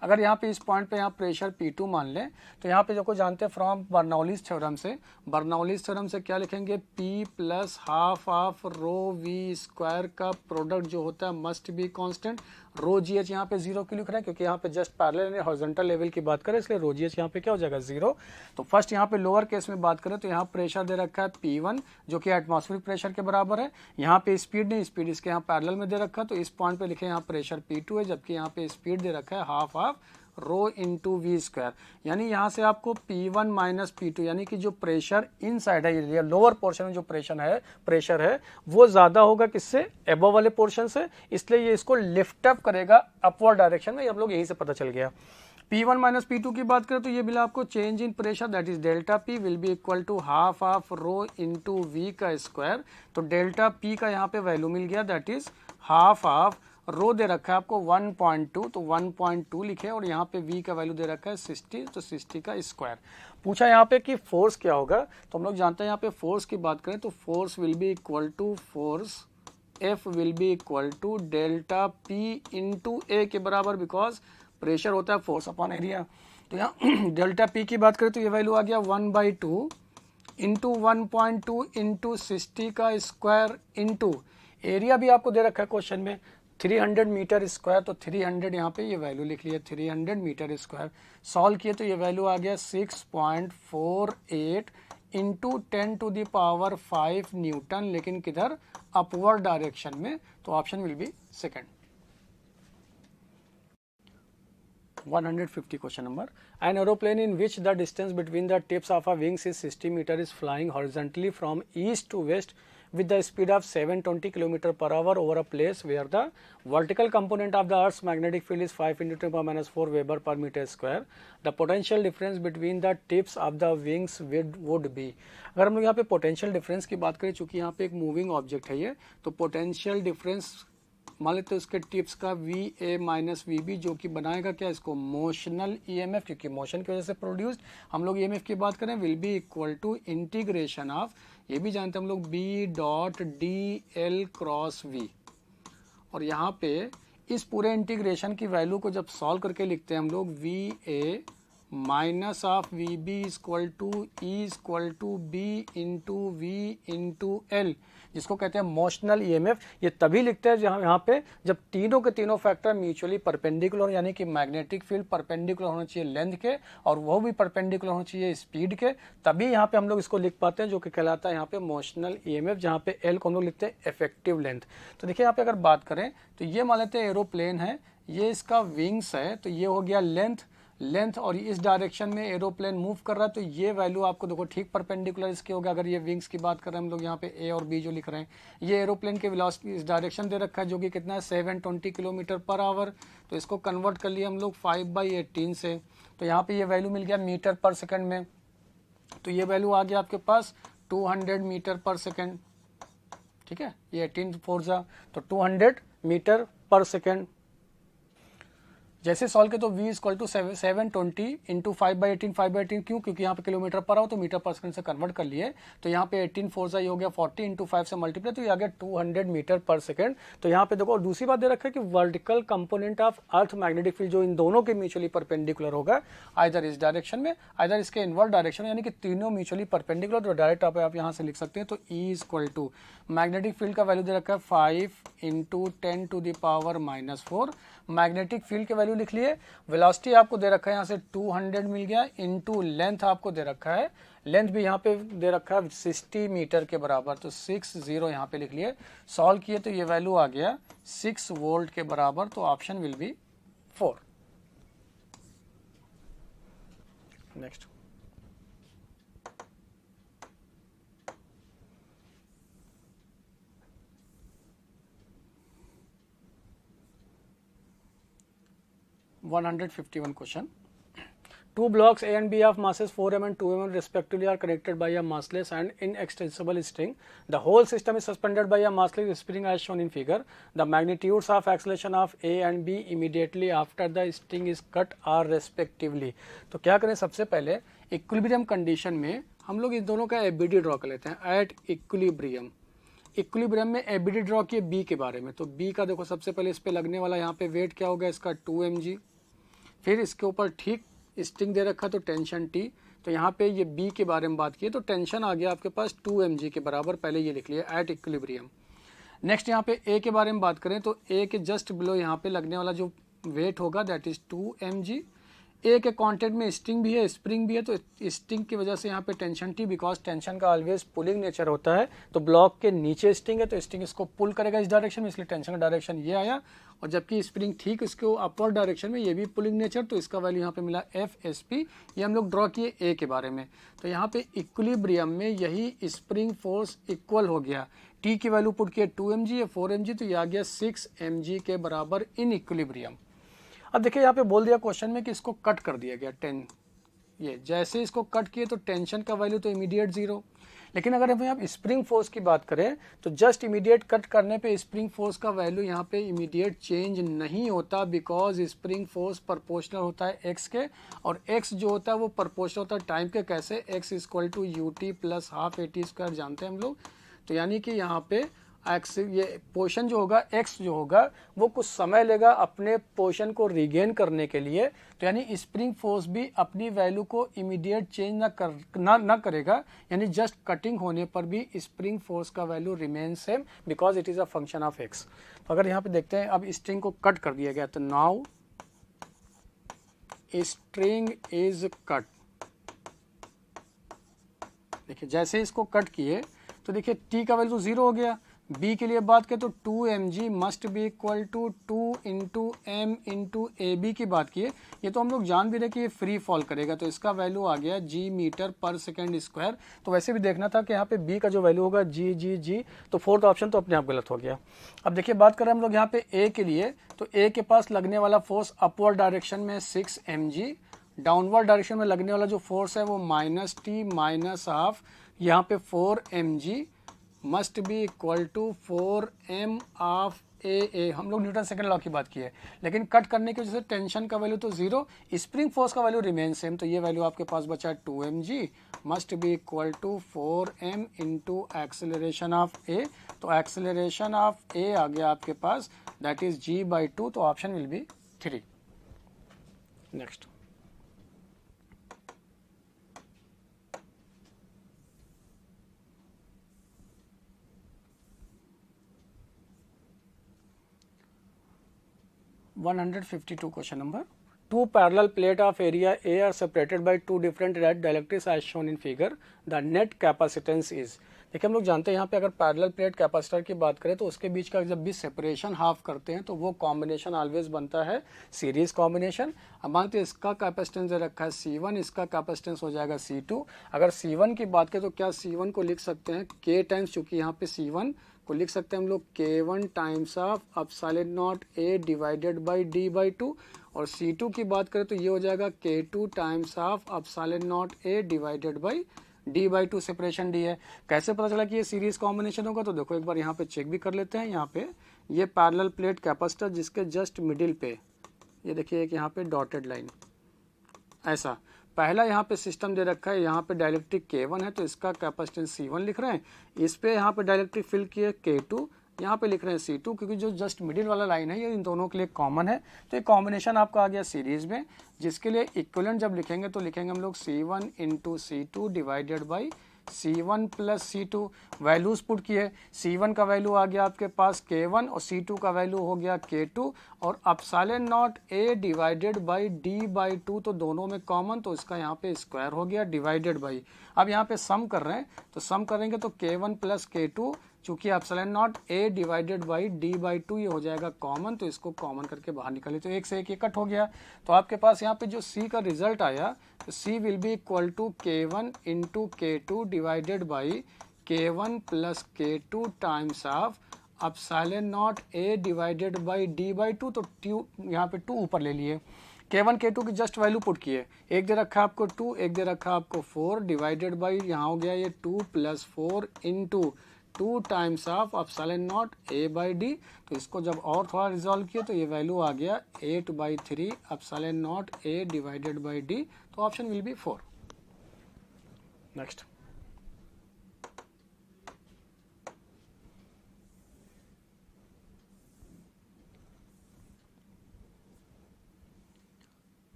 अगर यहाँ पे इस पॉइंट पे यहाँ प्रेशर P2 मान लें तो यहाँ पे जो को जानते हैं फ्रॉम बर्नौलीज थ्योरम से, बर्नौलीज थ्योरम से क्या लिखेंगे, P plus half of rho V square का प्रोडक्ट जो होता है must be constant. Rho G H यहाँ पे 0 क्यों लिख रहे हैं, क्योंकि यहाँ पे जस्ट पैरेलल हॉरिजॉन्टल लेवल की बात करें इसलिए रो जी एच यहाँ पे क्या हो जाएगा 0। तो फर्स्ट यहाँ पे लोअर केस में बात करें तो यहाँ प्रेशर दे रखा है P1 जो कि एटमॉस्फेरिक प्रेशर के बराबर है, यहाँ पे स्पीड नहीं, स्पीड इसके यहाँ पैरेलल में दे रखा है तो इस पॉइंट पे लिखे यहाँ प्रेशर P2 है, जबकि यहाँ पे स्पीड दे रखा है half of rho into V square. यानी यहाँ से आपको P1 माइनस P2 यानी कि जो प्रेशर इन साइड है, लोअर पोर्शन में जो प्रेशर है वो ज्यादा होगा किससे, एबव वाले पोर्शन से, इसलिए ये इसको लिफ्ट अप करेगा अपवर्ड डायरेक्शन में। ये हम लोग यहीं से पता चल गया। P1 माइनस P2 की बात करें तो ये मिला आपको change in pressure that is delta P will be equal to half of rho into V का स्क्वायर। तो डेल्टा P का यहाँ पे वैल्यू मिल गया that is half of rho दे रखा है आपको 1.2 तो 1.2 लिखे और यहाँ पे v का वैल्यू दे रखा है 60 तो 60 का स्क्वायर। पूछा यहाँ पे कि फोर्स क्या होगा, तो हम लोग जानते हैं यहाँ पे फोर्स की बात करें तो force will be equal to force F will be equal to delta P into A के बराबर, बिकॉज प्रेशर होता है फोर्स अपॉन एरिया। तो यहाँ डेल्टा P की बात करें तो ये वैल्यू आ गया 1/2 इंटू 1.2 इंटू 60 का स्क्वायर इंटू एरिया भी आपको दे रखा है क्वेश्चन में 300 मीटर स्क्वायर, तो 300 यहाँ पे ये वैल्यू लिख लिया 300 मीटर स्क्वायर। सॉल्व किए तो ये वैल्यू आ गया 6.48 into 10 to the power 5 newton, लेकिन किधर, अपवर्ड डायरेक्शन में, तो option will be second. 150 question number. An aeroplane in which the distance between the tips of a wings is 60 meter is flying horizontally from east to west with the speed of 720 km per hour over a place where the vertical component of the Earth's magnetic field is 5 × 10⁻⁴ Weber per meter square. The potential difference between the tips of the wings would be. अगर हम लोग यहाँ पे potential difference की बात करें, चूंकि यहाँ पे एक मूविंग ऑब्जेक्ट है ये, तो पोटेंशियल डिफरेंस मान लेते हैं उसके टिप्स का VA माइनस VB जो कि बनाएगा क्या, इसको मोशनल EMF, क्योंकि मोशन की वजह से प्रोड्यूस्ड। हम लोग EMF की बात करें will be equal to integration of, ये भी जानते हैं हम लोग B.dl क्रॉस V, और यहाँ पे इस पूरे इंटीग्रेशन की वैल्यू को जब सॉल्व करके लिखते हैं हम लोग VA minus of VB equal to E equal to B into V into L, जिसको कहते हैं मोशनल EMF। ये तभी लिखते हैं जहाँ यहाँ पे जब तीनों के तीनों फैक्टर म्यूचुअली परपेंडिकुलर, यानी कि मैग्नेटिक फील्ड परपेंडिकुलर होना चाहिए लेंथ के और वो भी परपेंडिकुलर होना चाहिए स्पीड के, तभी यहाँ पे हम लोग इसको लिख पाते हैं, जो कि कहलाता है यहाँ पे मोशनल EMF, जहाँ पे L को हम लोग लिखते हैं इफेक्टिव लेंथ। तो देखिए यहाँ पे अगर बात करें तो ये मान लेते हैं एरोप्लेन है, ये इसका विंग्स है, तो ये हो गया लेंथ और इस डायरेक्शन में एरोप्लेन मूव कर रहा है, तो ये वैल्यू आपको देखो ठीक परपेंडिकुलर इसके होगा। अगर ये विंग्स की बात कर रहे हैं हम लोग यहाँ पे A और B जो लिख रहे हैं, ये एरोप्लेन के वेलोसिटी इस डायरेक्शन दे रखा है जो कि कितना है 720 किलोमीटर पर आवर, तो इसको कन्वर्ट कर लिया हम लोग 5/18 से, तो यहाँ पे ये वैल्यू मिल गया मीटर पर सेकेंड में, तो ये वैल्यू आ गया आपके पास 200 मीटर पर सेकेंड। ठीक है, ये 18 4 जा तो 200 मीटर पर सेकेंड। जैसे सॉल्व के तो v इक्वल टू 720 इंटू 5/18 5/18 क्यों, क्योंकि यहाँ पे किलोमीटर पर आओ तो मीटर पर सेकंड से कन्वर्ट कर लिए, तो यहाँ पे 18 4 से हो गया 40 इंटू 5 से मल्टीप्लाई, तो ये आ गया 200 मीटर पर सेकंड। तो यहाँ पे देखो, और दूसरी बात दे रखा है कि vertical component of earth magnetic field जो इन दोनों के म्यूचुअली परपेंडिकुलर होगा, आइदर इस डायरेक्शन में आइदर इसके इनवर्ट डायरेक्शन, यानी कि तीनों म्यूचुअली परपेंडिकुलर, तो डायरेक्ट आप यहाँ से लिख सकते हैं। तो E equal to magnetic field का वैल्यू दे रखा है 5 into 10 to the power -4, magnetic field के वैल्यू लिख लिए। वेलोसिटी आपको दे रखा है यहाँ से 200 मिल गया, इंटू लेंथ आपको दे रखा है, लेंथ भी यहाँ पे दे रखा है 60 मीटर के बराबर, तो 60 यहाँ पे लिख लिए। सॉल्व किए तो ये वैल्यू आ गया 6 वोल्ट के बराबर, तो option will be 4। Next 151 question. Two blocks A and B of masses 4m and 2m respectively are connected by a massless and inextensible string. The whole system is suspended by a massless spring as shown in figure. The magnitudes of acceleration of A and B immediately after the string is cut are respectively. तो क्या करें, सबसे पहले equilibrium condition में हम लोग इन दोनों का एबीडी ड्रॉ कर लेते हैं। एट इक्विलिब्रियम, इक्विलिब्रियम में एबीडी ड्रॉ किए बी के बारे में, तो बी का देखो सबसे पहले इस पे लगने वाला यहाँ पे वेट क्या होगा इसका 2 mg, फिर इसके ऊपर ठीक स्ट्रिंग दे रखा तो टेंशन टी, तो यहाँ पे ये बी के बारे में बात की तो टेंशन आ गया आपके पास 2 mg के बराबर, पहले ये लिख लिया एट इक्विलिब्रियम। नेक्स्ट यहाँ पे ए के बारे में बात करें तो ए के जस्ट बिलो यहाँ पे लगने वाला जो वेट होगा दैट इज 2 mg। ए के कांटेक्ट में स्ट्रिंग भी है स्प्रिंग भी है, तो स्ट्रिंग की वजह से यहाँ पे टेंशन टी, बिकॉज टेंशन का ऑलवेज पुलिंग नेचर होता है, तो ब्लॉक के नीचे स्ट्रिंग है तो स्ट्रिंग इसको पुल करेगा इस डायरेक्शन में, इसलिए टेंशन का डायरेक्शन ये आया, और जबकि स्प्रिंग ठीक इसको अपवर्ड डायरेक्शन में, ये भी पुलिंग नेचर, तो इसका वैल्यू यहाँ पे मिला FSP। ये हम लोग ड्रॉ किए ए के बारे में, तो यहाँ पे इक्विलिब्रियम में यही स्प्रिंग फोर्स इक्वल हो गया, टी की वैल्यू पुट किया 2 mg या 4 mg, तो ये आ गया 6 mg के बराबर इन इक्विलिब्रियम। अब देखिए यहाँ पे बोल दिया क्वेश्चन में कि इसको कट कर दिया गया 10, ये जैसे इसको कट किए तो टेंशन का वैल्यू तो इमीडिएट 0, लेकिन अगर हम यहाँ स्प्रिंग फोर्स की बात करें तो जस्ट इमीडिएट कट करने पे स्प्रिंग फोर्स का वैल्यू यहाँ पे इमीडिएट चेंज नहीं होता, बिकॉज स्प्रिंग फोर्स प्रोपोर्शनल होता है x के, और x जो होता है वो प्रोपोर्शनल होता है टाइम के। कैसे? x equal to ut plus half at² जानते हैं हम लोग, तो यानी कि यहाँ पे एक्स, ये पोर्शन जो होगा x जो होगा वो कुछ समय लेगा अपने पोर्शन को रिगेन करने के लिए, तो यानी स्प्रिंग फोर्स भी अपनी वैल्यू को इमीडिएट चेंज ना करेगा, यानी जस्ट कटिंग होने पर भी स्प्रिंग फोर्स का value remain same because it is a function of x। तो अगर यहाँ पे देखते हैं अब स्ट्रिंग को कट कर दिया गया, तो नाउ स्ट्रिंग इज कट। देखिए जैसे इसको कट किए तो देखिए t का वैल्यू 0 हो गया। b के लिए बात करें तो 2 mg must be equal to 2 into M into A B की बात किए, ये तो हम लोग जान भी रहे कि ये फ्री फॉल करेगा, तो इसका वैल्यू आ गया g मीटर पर सेकेंड स्क्वायर। तो वैसे भी देखना था कि यहाँ पे b का जो वैल्यू होगा g, तो फोर्थ ऑप्शन तो अपने आप गलत हो गया। अब देखिए बात करें हम लोग यहाँ पे a के लिए, तो a के पास लगने वाला फोर्स अपवर्ड डायरेक्शन में 6 mg, डाउनवर्ड डायरेक्शन में लगने वाला जो फोर्स है वो -t माइनस हाफ यहाँ पे 4 mg must be equal to 4m of a. हम लोग न्यूटन सेकंड लॉ की बात की है, लेकिन कट करने की वजह से टेंशन का वैल्यू तो 0, स्प्रिंग फोर्स का वैल्यू रिमेन सेम, तो ये वैल्यू आपके पास बचा 2 mg must be equal to 4m into acceleration of a. तो एक्सेलरेशन ऑफ ए आ गया आपके पास दैट इज g/2, तो option will be 3। Next 152 question number. Two parallel plate of area A are separated by two different red dielectrics as shown in figure. The net capacitance is. देखिए हम लोग जानते हैं यहाँ पे अगर पैरेलल प्लेट कैपेसिटर की बात करें तो उसके बीच का जब भी सेपरेशन हाफ करते हैं तो वो कॉम्बिनेशन ऑलवेज बनता है सीरीज कॉम्बिनेशन। अब मानते हैं इसका कैपेसिटेंस दे रखा है C1, इसका कैपेसिटेंस हो जाएगा C2। अगर C1 की बात करें तो क्या C1 को लिख सकते हैं K टाइम्स, चूंकि यहाँ पे C1 को लिख सकते हैं हम लोग K1 times of epsilon naught A divided by D/2, और C2 की बात करें तो ये हो जाएगा K2 times of epsilon naught A divided by D/2, separation D है। कैसे पता चला कि ये सीरीज कॉम्बिनेशन होगा? तो देखो एक बार यहाँ पे चेक भी कर लेते हैं। यहाँ पे ये पैरेलल प्लेट कैपेसिटर जिसके जस्ट मिडिल पे ये देखिए एक यहाँ पे डॉटेड लाइन ऐसा। पहला यहाँ पे सिस्टम दे रखा है, यहाँ पे डाइलेक्ट्रिक K1 है तो इसका कैपेसिटेंस C1 लिख रहे हैं, इस पे यहाँ पे डाइलेक्ट्रिक फिल किए K2, यहाँ पे लिख रहे हैं C2, क्योंकि जो जस्ट मिडिल वाला लाइन है ये इन दोनों के लिए कॉमन है। तो ये कॉम्बिनेशन आपका आ गया सीरीज में, जिसके लिए इक्विवेलेंट जब लिखेंगे तो लिखेंगे हम लोग C1 into C2 divided by C1 plus C2। Values put किए, C1 का वैल्यू आ गया आपके पास K1 और C2 का वैल्यू हो गया K2 और epsilon naught A divided by D/2, तो दोनों में कॉमन, तो इसका यहाँ पे स्क्वायर हो गया डिवाइडेड बाई। अब यहाँ पे सम कर रहे हैं तो सम करेंगे तो K1 प्लस K2, चूंकि epsilon naught A divided by D/2 ये हो जाएगा कॉमन, तो इसको कॉमन करके बाहर निकालिए तो एक से एक कट हो गया। तो आपके पास यहाँ पे जो C का रिजल्ट आया तो C will be equal to K1 into K2 divided by K1 plus K2 times of epsilon naught A divided by D/2, तो यहाँ पे 2 ऊपर ले लिए। K1 K2 की जस्ट वैल्यू पुट किए, एक दे रखा आपको 2, एक दे रखा आपको 4 डिवाइडेड बाई यहाँ हो गया ये 2 plus 4 into 2 times of epsilon not A/D। तो इसको जब और थोड़ा रिजॉल्व किए तो ये वैल्यू आ गया 8/3 epsilon naught A divided by D, तो option will be 4। Next,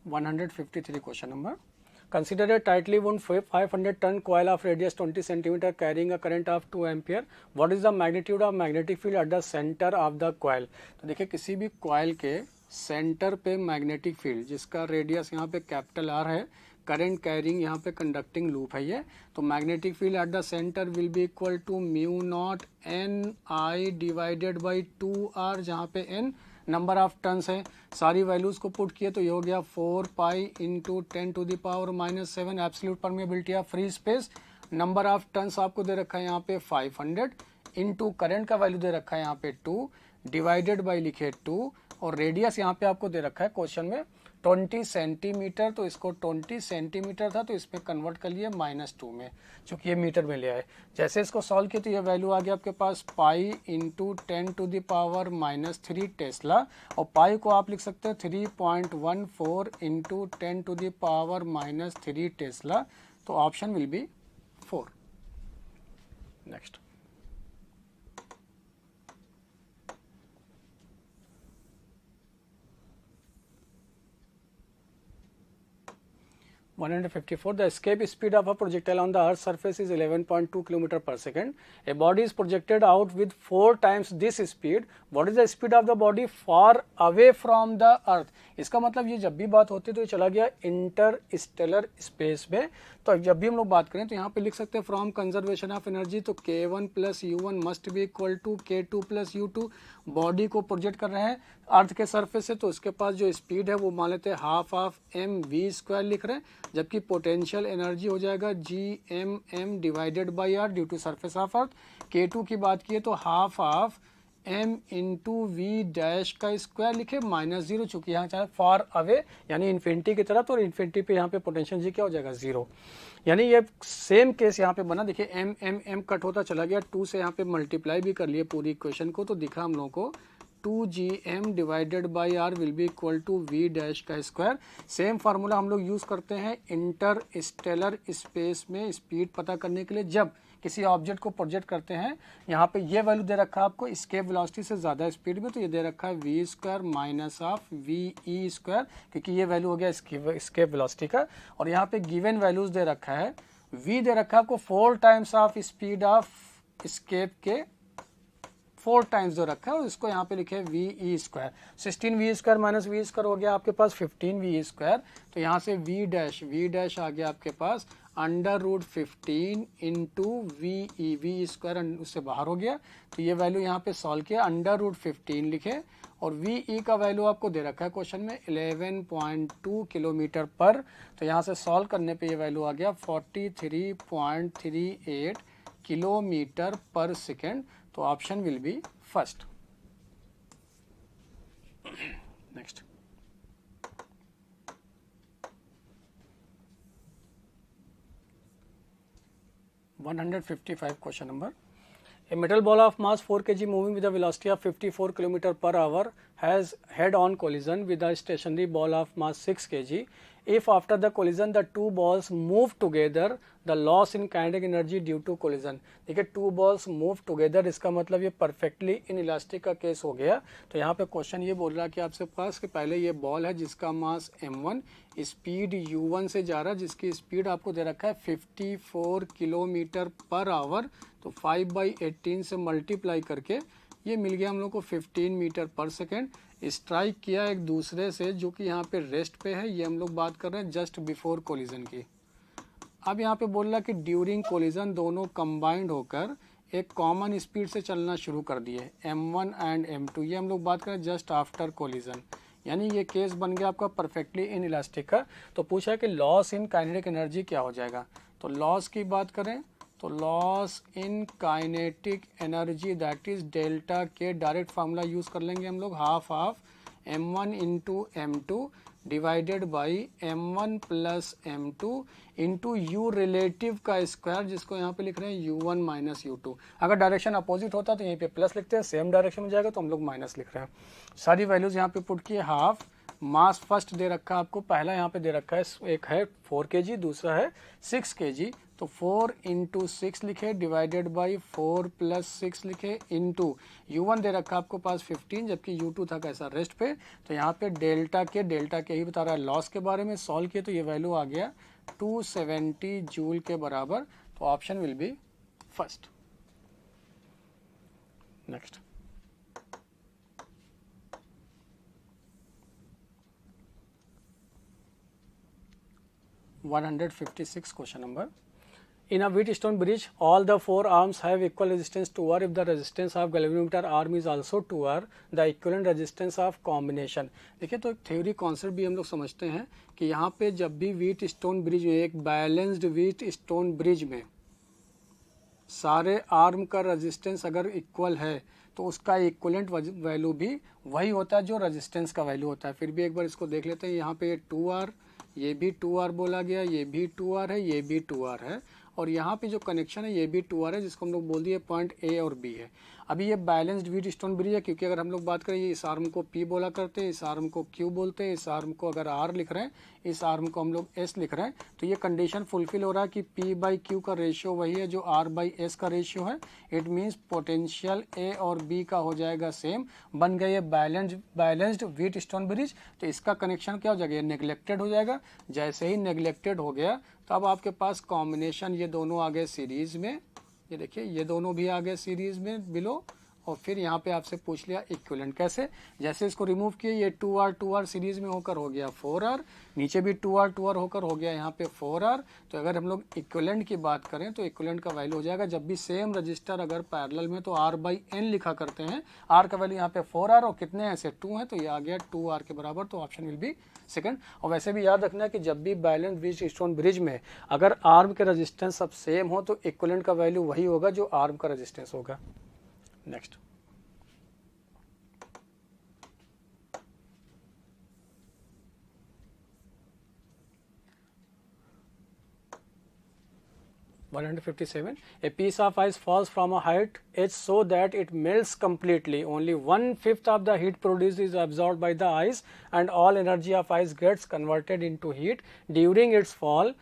(153) question number. Consider a tightly wound 500-ton coil of radius 20 cm carrying a current of 2 ampere. What is the magnitude of magnetic field at the center of the coil? तो देखिए किसी भी coil के centre पे magnetic field जिसका radius यहाँ पे capital R है, करंट कैरिंग यहाँ पे कंडक्टिंग लूप है ये, तो magnetic field at the centre will be equal to mu naught NI divided by 2R, जहाँ पे N नंबर ऑफ टर्न्स है। सारी वैल्यूज को पुट किए तो ये हो गया 4 pi into 10⁻⁻⁷ absolute permeability of free space. Number of turns आपको दे रखा है यहाँ पे 500 इंटू करंट का वैल्यू दे रखा है यहाँ पे 2 डिवाइडेड बाई लिखे 2 और रेडियस यहाँ पे आपको दे रखा है क्वेश्चन में 20 सेंटीमीटर, तो इसको 20 सेंटीमीटर था तो इसमें कन्वर्ट कर लिए -2 में, चूँकि ये मीटर में ले आए। जैसे इसको सॉल्व किया तो ये वैल्यू आ गया आपके पास पाई इंटू 10⁻³ टेस्ला, और पाई को आप लिख सकते हैं 3.14 इंटू 10⁻³ टेस्ला, तो option will be 4। Next, (154) The escape speed of a projectile on the Earth's surface is 11.2 km per second. A body is projected out with 4 times this speed. What is the speed of the body far away from the Earth? इसका मतलब ये जब भी बात होती है तो ये चला गया इंटरस्टेलर स्पेस में। तो जब भी हम लोग बात करें तो यहाँ पे लिख सकते हैं फ्रॉम कंजर्वेशन ऑफ एनर्जी, तो K1 plus U1 must be equal to K2 plus U2। Body को प्रोजेक्ट कर रहे हैं अर्थ के सरफेस से, तो उसके पास जो स्पीड है वो मान लेते हैं हाफ ऑफ mv² लिख रहे हैं, जबकि पोटेंशियल एनर्जी हो जाएगा Gmm divided by R due to surface of earth. K2 की बात किए तो half of m into V dash का स्क्वायर लिखे -0, चूंकि यहाँ चाहे फार अवे यानी इन्फिनिटी की तरफ, तो इन्फिनिटी पे यहाँ पे पोटेंशियल जी क्या हो जाएगा 0। यानी ये सेम केस यहाँ पे बना, देखिए m कट होता चला गया, 2 से यहाँ पे मल्टीप्लाई भी कर लिए पूरी इक्वेशन को, तो दिखा हम लोगों को 2Gm divided by R will be equal to V dash का स्क्वायर। सेम फार्मूला हम लोग यूज़ करते हैं इंटरस्टेलर स्पेस में स्पीड पता करने के लिए, जब किसी ऑब्जेक्ट को प्रोजेक्ट करते हैं। यहाँ पे ये वैल्यू दे रखा है आपको एस्केप वेलोसिटी से ज़्यादा स्पीड में, तो ये दे रखा है v² माइनस ऑफ VE², क्योंकि ये वैल्यू हो गया एस्केप वेलोसिटी का। और यहाँ पे गिवन वैल्यूज दे रखा है, v दे रखा है आपको 4 times of speed of escape के 4 टाइम्स जो रखा है, और इसको यहाँ पे लिखे VE²। 16V² माइनस V² हो गया आपके पास 15V², तो यहाँ से v डैश आ गया आपके पास √15 इंटू VE² उससे बाहर हो गया, तो ये वैल्यू यहाँ पे सॉल्व किया √15 लिखे, और VE का वैल्यू आपको दे रखा है क्वेश्चन में 11.2 किलोमीटर पर, तो यहाँ से सॉल्व करने पे ये वैल्यू आ गया 43.38 किलोमीटर पर सेकेंड, तो option will B first. Next, (155) question number. A metal ball of mass 4 kg moving with a velocity of 54 km per hour has head-on collision with a stationary ball of mass 6 kg. If after the collision the two balls move together, the loss in kinetic energy due to collision. देखिए two balls move together, इसका मतलब ये perfectly inelastic का case हो गया. तो यहाँ पे क्वेश्चन ये बोल रहा है कि आपसे पास कि पहले ये बॉल है जिसका मास m1, स्पीड u1 से जा रहा है, जिसकी स्पीड आपको दे रखा है 54 किलोमीटर पर आवर. तो 5/18 से मल्टीप्लाई करके ये मिल गया हम लोग को 15 मीटर पर सेकेंड. स्ट्राइक किया एक दूसरे से जो कि यहाँ पे रेस्ट पे है. ये हम लोग बात कर रहे हैं जस्ट बिफोर कोलिजन की. अब यहाँ पे बोल रहा कि ड्यूरिंग कोलिजन दोनों कंबाइंड होकर एक कॉमन स्पीड से चलना शुरू कर दिए, m1 एंड m2. ये हम लोग बात करें जस्ट आफ्टर कोलिजन, यानी ये केस बन गया आपका परफेक्टली इन इलास्टिक का. तो पूछा है कि लॉस इन काइनेटिक एनर्जी क्या हो जाएगा. तो लॉस की बात करें तो loss in kinetic energy that is delta के, डायरेक्ट फार्मूला यूज कर लेंगे हम लोग, half of m1 into m2 divided by m1 plus m2 into u relative का स्क्वायर, जिसको यहाँ पे लिख रहे हैं u1 माइनस u2. अगर डायरेक्शन अपोजिट होता तो यहीं पे प्लस लिखते हैं, सेम डायरेक्शन में जाएगा तो हम लोग माइनस लिख रहे हैं. सारी वैल्यूज यहाँ पे पुट किए. हाफ मास फर्स्ट दे रखा है आपको, पहला यहाँ पे दे रखा है, एक है 4 kg, दूसरा है 6 kg. तो 4 इंटू 6 लिखे डिवाइडेड बाई 4 प्लस 6 लिखे इंटू u1 दे रखा आपको पास 15, जबकि u2 था कैसा रेस्ट पे. तो यहाँ पे डेल्टा के ही बता रहा है लॉस के बारे में. सॉल्व किए तो ये वैल्यू आ गया 270 जूल के बराबर. तो option will B first. Next 156 question number. In a Wheatstone bridge, all the four arms have equal resistance 2R. If the resistance of galvanometer arm is also 2R, the equivalent resistance of combination. देखिए तो एक theory concept भी हम लोग समझते हैं कि यहाँ पे जब भी व्हीटस्टोन ब्रिज में, एक बैलेंस्ड व्हीटस्टोन ब्रिज में सारे आर्म का रेजिस्टेंस अगर इक्वल है तो उसका इक्वलेंट वैल्यू भी वही होता है जो रेजिस्टेंस का वैल्यू होता है. फिर भी एक बार इसको देख लेते हैं. यहाँ पे 2R, ये भी 2R बोला गया, ये भी 2R है, ये भी 2R है, और यहाँ पे जो कनेक्शन है ये भी 2R है, जिसको हम लोग बोल दिए पॉइंट A और B है. अभी ये बैलेंस्ड व्हीटस्टोन ब्रिज है, क्योंकि अगर हम लोग बात करें ये इस आर्म को P बोला करते हैं, इस आर्म को Q बोलते हैं, इस आर्म को अगर R लिख रहे हैं, इस आर्म को हम लोग S लिख रहे हैं. तो ये कंडीशन फुलफिल हो रहा है कि P/Q का रेशियो वही है जो R/S का रेशियो है. इट मीन्स पोटेंशियल A और B का हो जाएगा सेम. बन गया ये बैलेंस्ड व्हीटस्टोन ब्रिज. तो इसका कनेक्शन क्या हो जाएगा, ये नेग्लेक्टेड हो जाएगा. जैसे ही नेग्लेक्टेड हो गया तो अब आपके पास कॉम्बिनेशन, ये दोनों आ गए सीरीज में. ये देखिए ये दोनों भी आ गए सीरीज में बिलो. और फिर यहाँ पे आपसे पूछ लिया इक्विवेलेंट कैसे. जैसे इसको रिमूव किए, ये 2R सीरीज में होकर हो गया 4R, नीचे भी 2R होकर हो गया यहाँ पे 4R. तो अगर हम लोग इक्विवेलेंट की बात करें तो इक्विवेलेंट का वैल्यू हो जाएगा, जब भी सेम रजिस्टर अगर पैरेलल में तो R/N लिखा करते हैं. R का वैल्यू यहाँ पे 4R और कितने ऐसे 2 हैं, तो ये आ गया 2R के बराबर. तो ऑप्शन विल बी सेकंड. और वैसे भी याद रखना है कि जब भी बैलेंस व्हीटस्टोन ब्रिज में अगर आर्म के रेजिस्टेंस सब सेम हो तो इक्विवेलेंट का वैल्यू वही होगा जो आर्म का रेजिस्टेंस होगा. Next 157. A piece of ice falls from a height h so that it melts completely. Only 1/5 of the heat produced is absorbed by the ice and all energy of ice gets converted into heat. During its fall,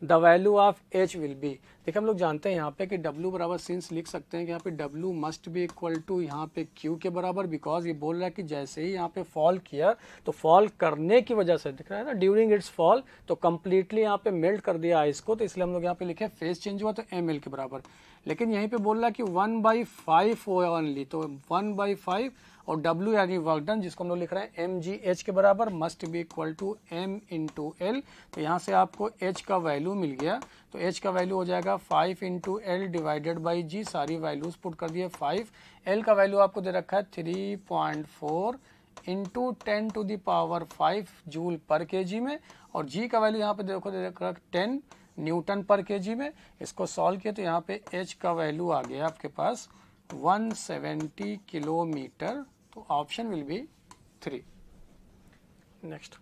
the value of h will be. देखिए हम लोग जानते हैं यहाँ पे कि W बराबर since लिख सकते हैं कि यहाँ पे W must be equal to यहाँ पे Q के बराबर, बिकॉज ये बोल रहा है कि जैसे ही यहाँ पे फॉल किया तो फॉल करने की वजह से दिख रहा है ना, ड्यूरिंग इट्स फॉल, तो कम्प्लीटली यहाँ पे मेल्ट कर दिया आइस को. तो इसलिए हम लोग यहाँ पे लिखे फेज चेंज हुआ तो ml के बराबर. लेकिन यहीं पे बोल रहा है कि 1/5 हुआ ओनली, तो 1/5 और W यानी वर्क डन, जिसको हम लोग लिख रहे हैं mgh के बराबर, must be equal to m into L. तो यहाँ से आपको h का वैल्यू मिल गया. तो h का वैल्यू हो जाएगा 5 इंटू एल डिवाइडेड बाई जी. सारी वैल्यूज पुट कर दिए. 5 l का वैल्यू आपको दे रखा है 3.4 इंटू 10⁵ जूल पर kg में, और g का वैल्यू यहाँ पे देखो दे रखा 10 न्यूटन पर kg में. इसको सॉल्व किया तो यहाँ पे h का वैल्यू आ गया आपके पास 170 किलोमीटर. तो option will be 3. Next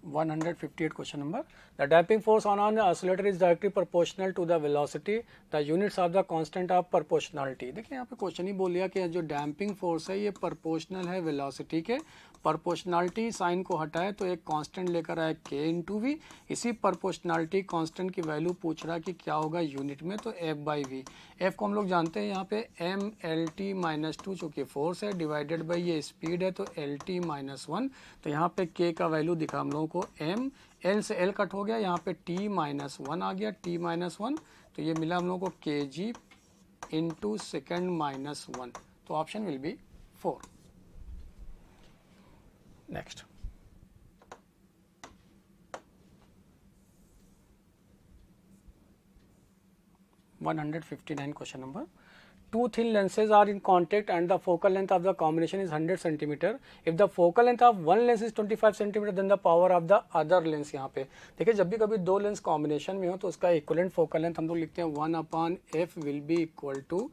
158. 158 question number. The damping force on an oscillator is directly proportional to the velocity. The units of the constant of proportionality. देखिए यहाँ पे क्वेश्चन ही बोल दिया कि जो डैम्पिंग फोर्स है ये प्रोपोर्शनल है वेलोसिटी के. प्रोपोर्शनलिटी साइन को हटाए तो एक कांस्टेंट लेकर आए k इंटू वी. इसी प्रोपोर्शनलिटी कांस्टेंट की वैल्यू पूछ रहा कि क्या होगा यूनिट में, तो f बाई वी. f को हम लोग जानते हैं यहाँ पे m L T minus two चूँकि फोर्स है डिवाइडेड बाई ये स्पीड है तो एल टी माइनस वन. तो यहाँ पे k का वैल्यू दिखा हम लोगों को m, l से l कट हो गया, यहाँ पे t माइनस वन आ गया, t माइनस वन. तो ये मिला हम लोगों को kg into second minus one. तो option will be 4. Next. (159) question number. Two thin lenses are in contact and the focal length of the combination is 100 centimeter. If the focal length of one lens is 25 centimeter, then the power of the other lens. यहाँ पे देखिए जब भी कभी दो lens combination में हो तो उसका इक्वलेंट फोकल लेंथ हम लोग लिखते हैं 1/f will be equal to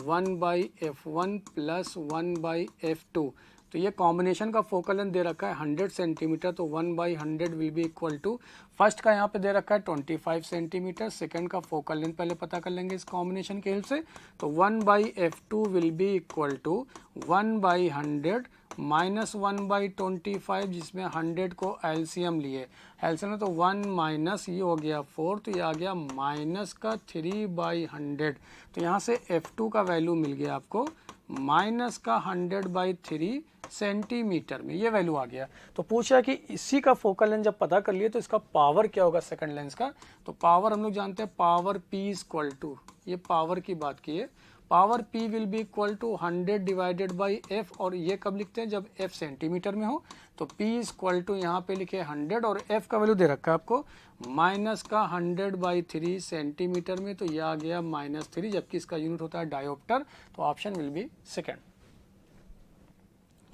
1/f1 plus 1/f2. तो ये कॉम्बिनेशन का फोकल लेंथ दे रखा है 100 सेंटीमीटर, तो 1/100 will be equal to, first का यहाँ पे दे रखा है 25 सेंटीमीटर, सेकंड का फोकल लेंथ पहले पता कर लेंगे इस कॉम्बिनेशन के हेल्प से. तो 1/f2 will be equal to 1/100 minus 1/25, जिसमें 100 को एलसीएम लिए, एलसीएम में तो 1 माइनस ये हो गया 4, तो ये आ गया माइनस का 3/100. तो यहाँ से f2 का वैल्यू मिल गया आपको माइनस का 100/3 सेंटीमीटर में, ये वैल्यू आ गया. तो पूछा कि इसी का फोकल लेंथ जब पता कर लिए तो इसका पावर क्या होगा सेकंड लेंस का. तो पावर हम लोग जानते हैं पावर P इक्वल टू, ये पावर की बात की है, power P will be equal to 100 divided by f. और ये कब लिखते हैं जब f सेंटीमीटर में हो. तो P इक्वल टू यहाँ पे लिखे 100 और f का वैल्यू दे रखा है आपको माइनस का 100/3 सेंटीमीटर में, तो ये आ गया -3, जबकि इसका यूनिट होता है डायोप्टर. तो option will B second.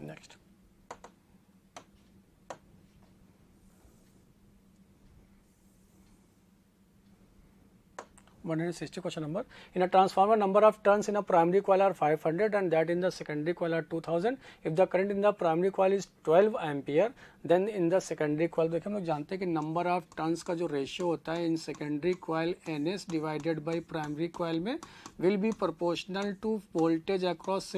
Next. (160) question number. In a transformer, number of turns in a primary coil are 500 and that in the secondary coil are 2000. If the current in the primary coil is 12 ampere, then in the secondary coil, देखिए हम लोग जानते हैं कि number of turns का जो ratio होता है in secondary coil ns divided by primary coil में will be proportional to voltage across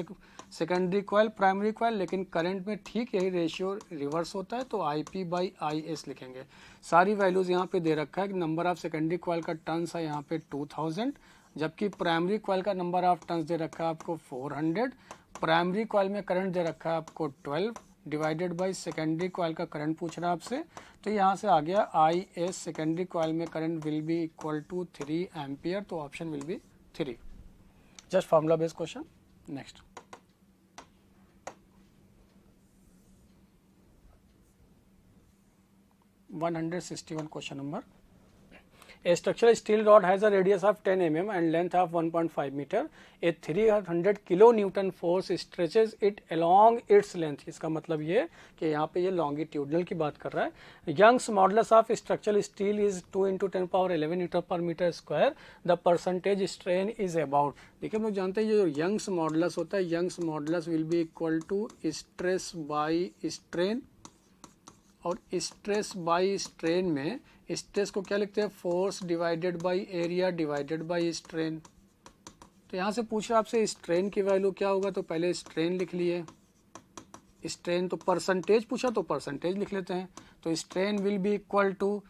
secondary coil primary coil. लेकिन करंट में ठीक यही रेशियो रिवर्स होता है, तो IP/IS लिखेंगे. सारी वैल्यूज यहाँ पे दे रखा है कि नंबर ऑफ सेकेंडरी कॉइल का टर्न्स है यहाँ पे 2000, जबकि प्राइमरी कॉइल का नंबर ऑफ टर्न्स दे रखा है आपको 400. प्राइमरी कॉइल में करंट दे रखा है आपको 12 डिवाइडेड बाई सेकेंडरी कॉइल का करंट पूछ रहा है आपसे. तो यहाँ से आ गया IS सेकेंडरी कॉइल में current will be equal to 3 ampere. तो option will be 3. Just formula based question. Next. (161) question number. A structural steel rod has a radius of 10 mm and length of 1.5 meter. A 300 kilonewton force stretches it along its length. इसका मतलब ये कि यहाँ पे ये longitudinal की बात कर रहा है. Young's modulus of structural steel is 2 × 10⁻11 Newton per meter square. The percentage strain is about. देखिए हम लोग जानते हैं ये जो Young's modulus होता है, Young's modulus will be equal to stress by strain. और स्ट्रेस बाई स्ट्रेन में स्ट्रेस को क्या लिखते हैं force divided by area divided by strain. तो यहाँ से पूछ रहा आपसे स्ट्रेन की वैल्यू क्या होगा, तो पहले स्ट्रेन लिख लिए. स्ट्रेन तो परसेंटेज पूछा तो परसेंटेज लिख लेते हैं. तो strain will be equal to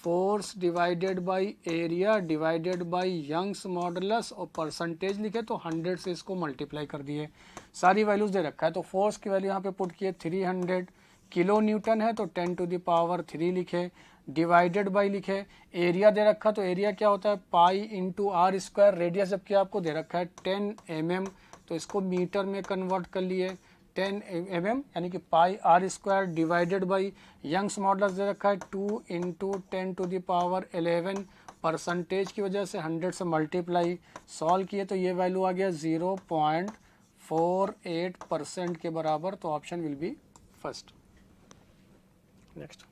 force divided by area divided by Young's modulus, और परसेंटेज लिखे तो 100 से इसको मल्टीप्लाई कर दिए. सारी वैल्यूज दे रखा है. तो फोर्स की वैल्यू यहाँ पे पुट किए 300 किलो न्यूटन है, तो 10⁻³ लिखे, डिवाइडेड बाई लिखे. एरिया दे रखा, तो एरिया क्या होता है π/r². रेडियस जबकि आपको दे रखा है 10 mm, तो इसको मीटर में कन्वर्ट कर लिए 10 mm, यानी कि πr² divided by Young's modulus दे रखा है 2 × 10⁻11. परसेंटेज की वजह से 100 से मल्टीप्लाई सॉल्व किए तो ये वैल्यू आ गया 0.48% के बराबर. तो option will B first. Next.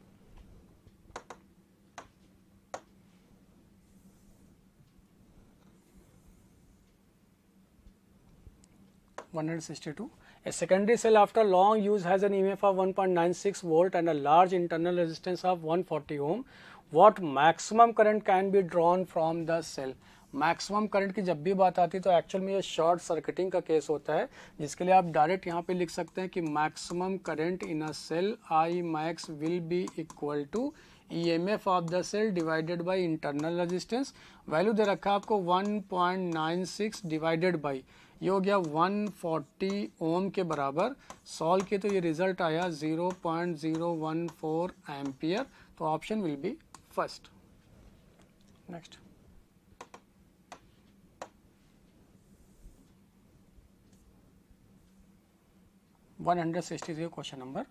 (162) A secondary cell after long use has an EMF of 1.96 volt and a large internal resistance of 140 ohm. What maximum current can be drawn from the cell? Maximum current की जब भी बात आती है तो actual में ये short circuiting का केस होता है, जिसके लिए आप डायरेक्ट यहाँ पे लिख सकते हैं कि maximum current in a cell I max will be equal to EMF of the cell divided by internal resistance. Value दे रखा है आपको 1.96 डिवाइडेड बाय, ये हो गया 140 ओम के बराबर. सॉल्व किए तो ये रिजल्ट आया 0.014 एम्पियर. तो option will B first. Next 163 question number.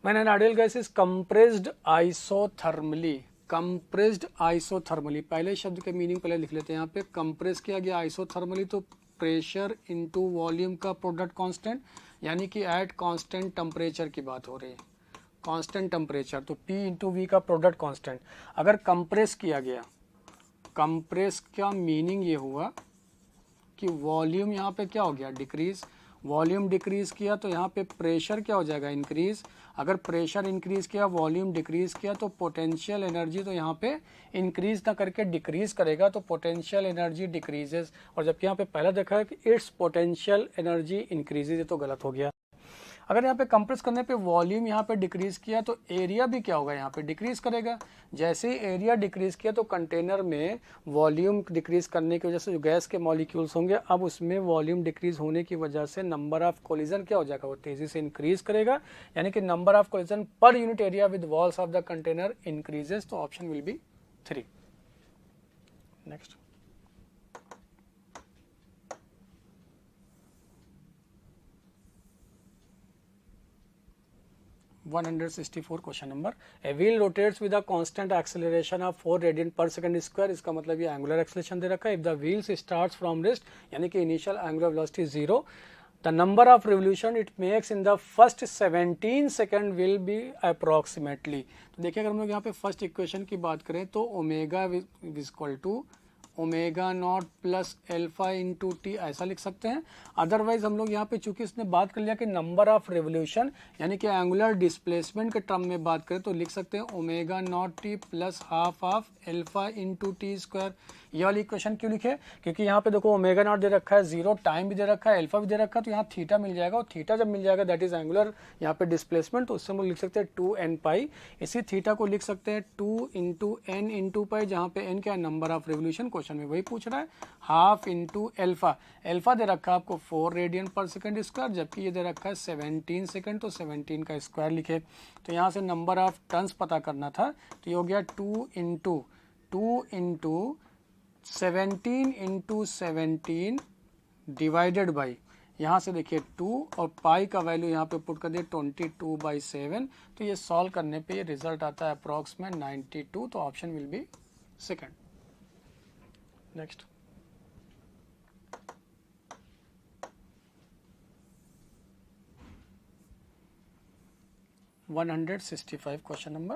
When an ideal gas is compressed isothermally, compressed isothermally, पहले शब्द के मीनिंग पहले लिख लेते हैं. यहाँ पे कंप्रेस किया गया आइसोथर्मली, तो प्रेशर इनटू वॉल्यूम का प्रोडक्ट कांस्टेंट, यानी कि एट कांस्टेंट टेम्परेचर की बात हो रही है. कांस्टेंट टेम्परेचर तो P इंटू वी का प्रोडक्ट कांस्टेंट. अगर कंप्रेस किया गया, कंप्रेस का मीनिंग ये हुआ कि वॉल्यूम यहाँ पे क्या हो गया, डिक्रीज. वॉल्यूम डिक्रीज किया तो यहाँ पे प्रेशर क्या हो जाएगा, इंक्रीज. अगर प्रेशर इंक्रीज किया, वॉल्यूम डिक्रीज किया, तो पोटेंशियल एनर्जी तो यहाँ पे इंक्रीज ना करके डिक्रीज करेगा, तो पोटेंशियल एनर्जी डिक्रीजेस. और जबकि यहाँ पे पहला देखा है कि इट्स पोटेंशियल एनर्जी इंक्रीजेज, ये तो गलत हो गया. अगर यहाँ पे कंप्रेस करने पे वॉल्यूम यहाँ पे डिक्रीज किया तो एरिया भी क्या होगा, यहाँ पे डिक्रीज करेगा. जैसे ही एरिया डिक्रीज किया तो कंटेनर में वॉल्यूम डिक्रीज करने की वजह से जो गैस के मॉलिक्यूल्स होंगे, अब उसमें वॉल्यूम डिक्रीज होने की वजह से नंबर ऑफ कोलिजन क्या हो जाएगा, वो तेजी से इंक्रीज करेगा. यानी कि number of collision per unit area with walls of the container increases. तो option will be 3. Next 164 question number. A wheel rotates with a constant acceleration of 4 radian per second square. इसका मतलब ये angular acceleration दे रखा है. If the wheels starts from rest, यानी कि initial angular velocity 0, the number of revolution it makes in the first 17 second will be approximately. तो देखिए अगर हम लोग यहाँ पे फर्स्ट इक्वेशन की बात करें तो omega is equal to omega naught plus alpha into T, ऐसा लिख सकते हैं. अदरवाइज हम लोग यहाँ पे चूंकि इसने बात कर लिया कि नंबर ऑफ रिवोल्यूशन यानी कि एंगुलर डिस्प्लेसमेंट के टर्म में बात करें तो लिख सकते हैं omega naught T plus half of alpha into T square. ये वाली इक्वेशन क्यों लिखे, क्योंकि यहाँ पे देखो ओमेगा नॉट दे रखा है, 0 टाइम भी दे रखा है, एल्फा भी दे रखा है, तो यहाँ थीटा मिल जाएगा. और थीटा जब मिल जाएगा दैट इज एंगुलर यहाँ पे डिस्प्लेसमेंट, तो उससे हम लोग लिख सकते हैं 2n पाई. इसी थीटा को लिख सकते हैं 2 इंटू n इंटू पाई, जहाँ पे n क्या है, नंबर ऑफ रिवोल्यूशन. क्वेश्चन में वही पूछ रहा है. हाफ इंटू एल्फा, एल्फा दे रखा है आपको 4 रेडियन पर सेकंड स्क्वायर, जबकि ये दे रखा है 17 सेकंड, तो 17 का स्क्वायर लिखे. तो यहाँ से नंबर ऑफ टर्न्स पता करना था, तो ये हो गया 2 इंटू 17 इंटू 17 डिवाइडेड बाई, यहाँ से देखिए 2 और पाई का वैल्यू यहाँ पे पुट कर दिए 22/7. तो ये सॉल्व करने पे ये रिजल्ट आता है अप्रॉक्सीमेट 92. तो option will be second. Next 165 question number.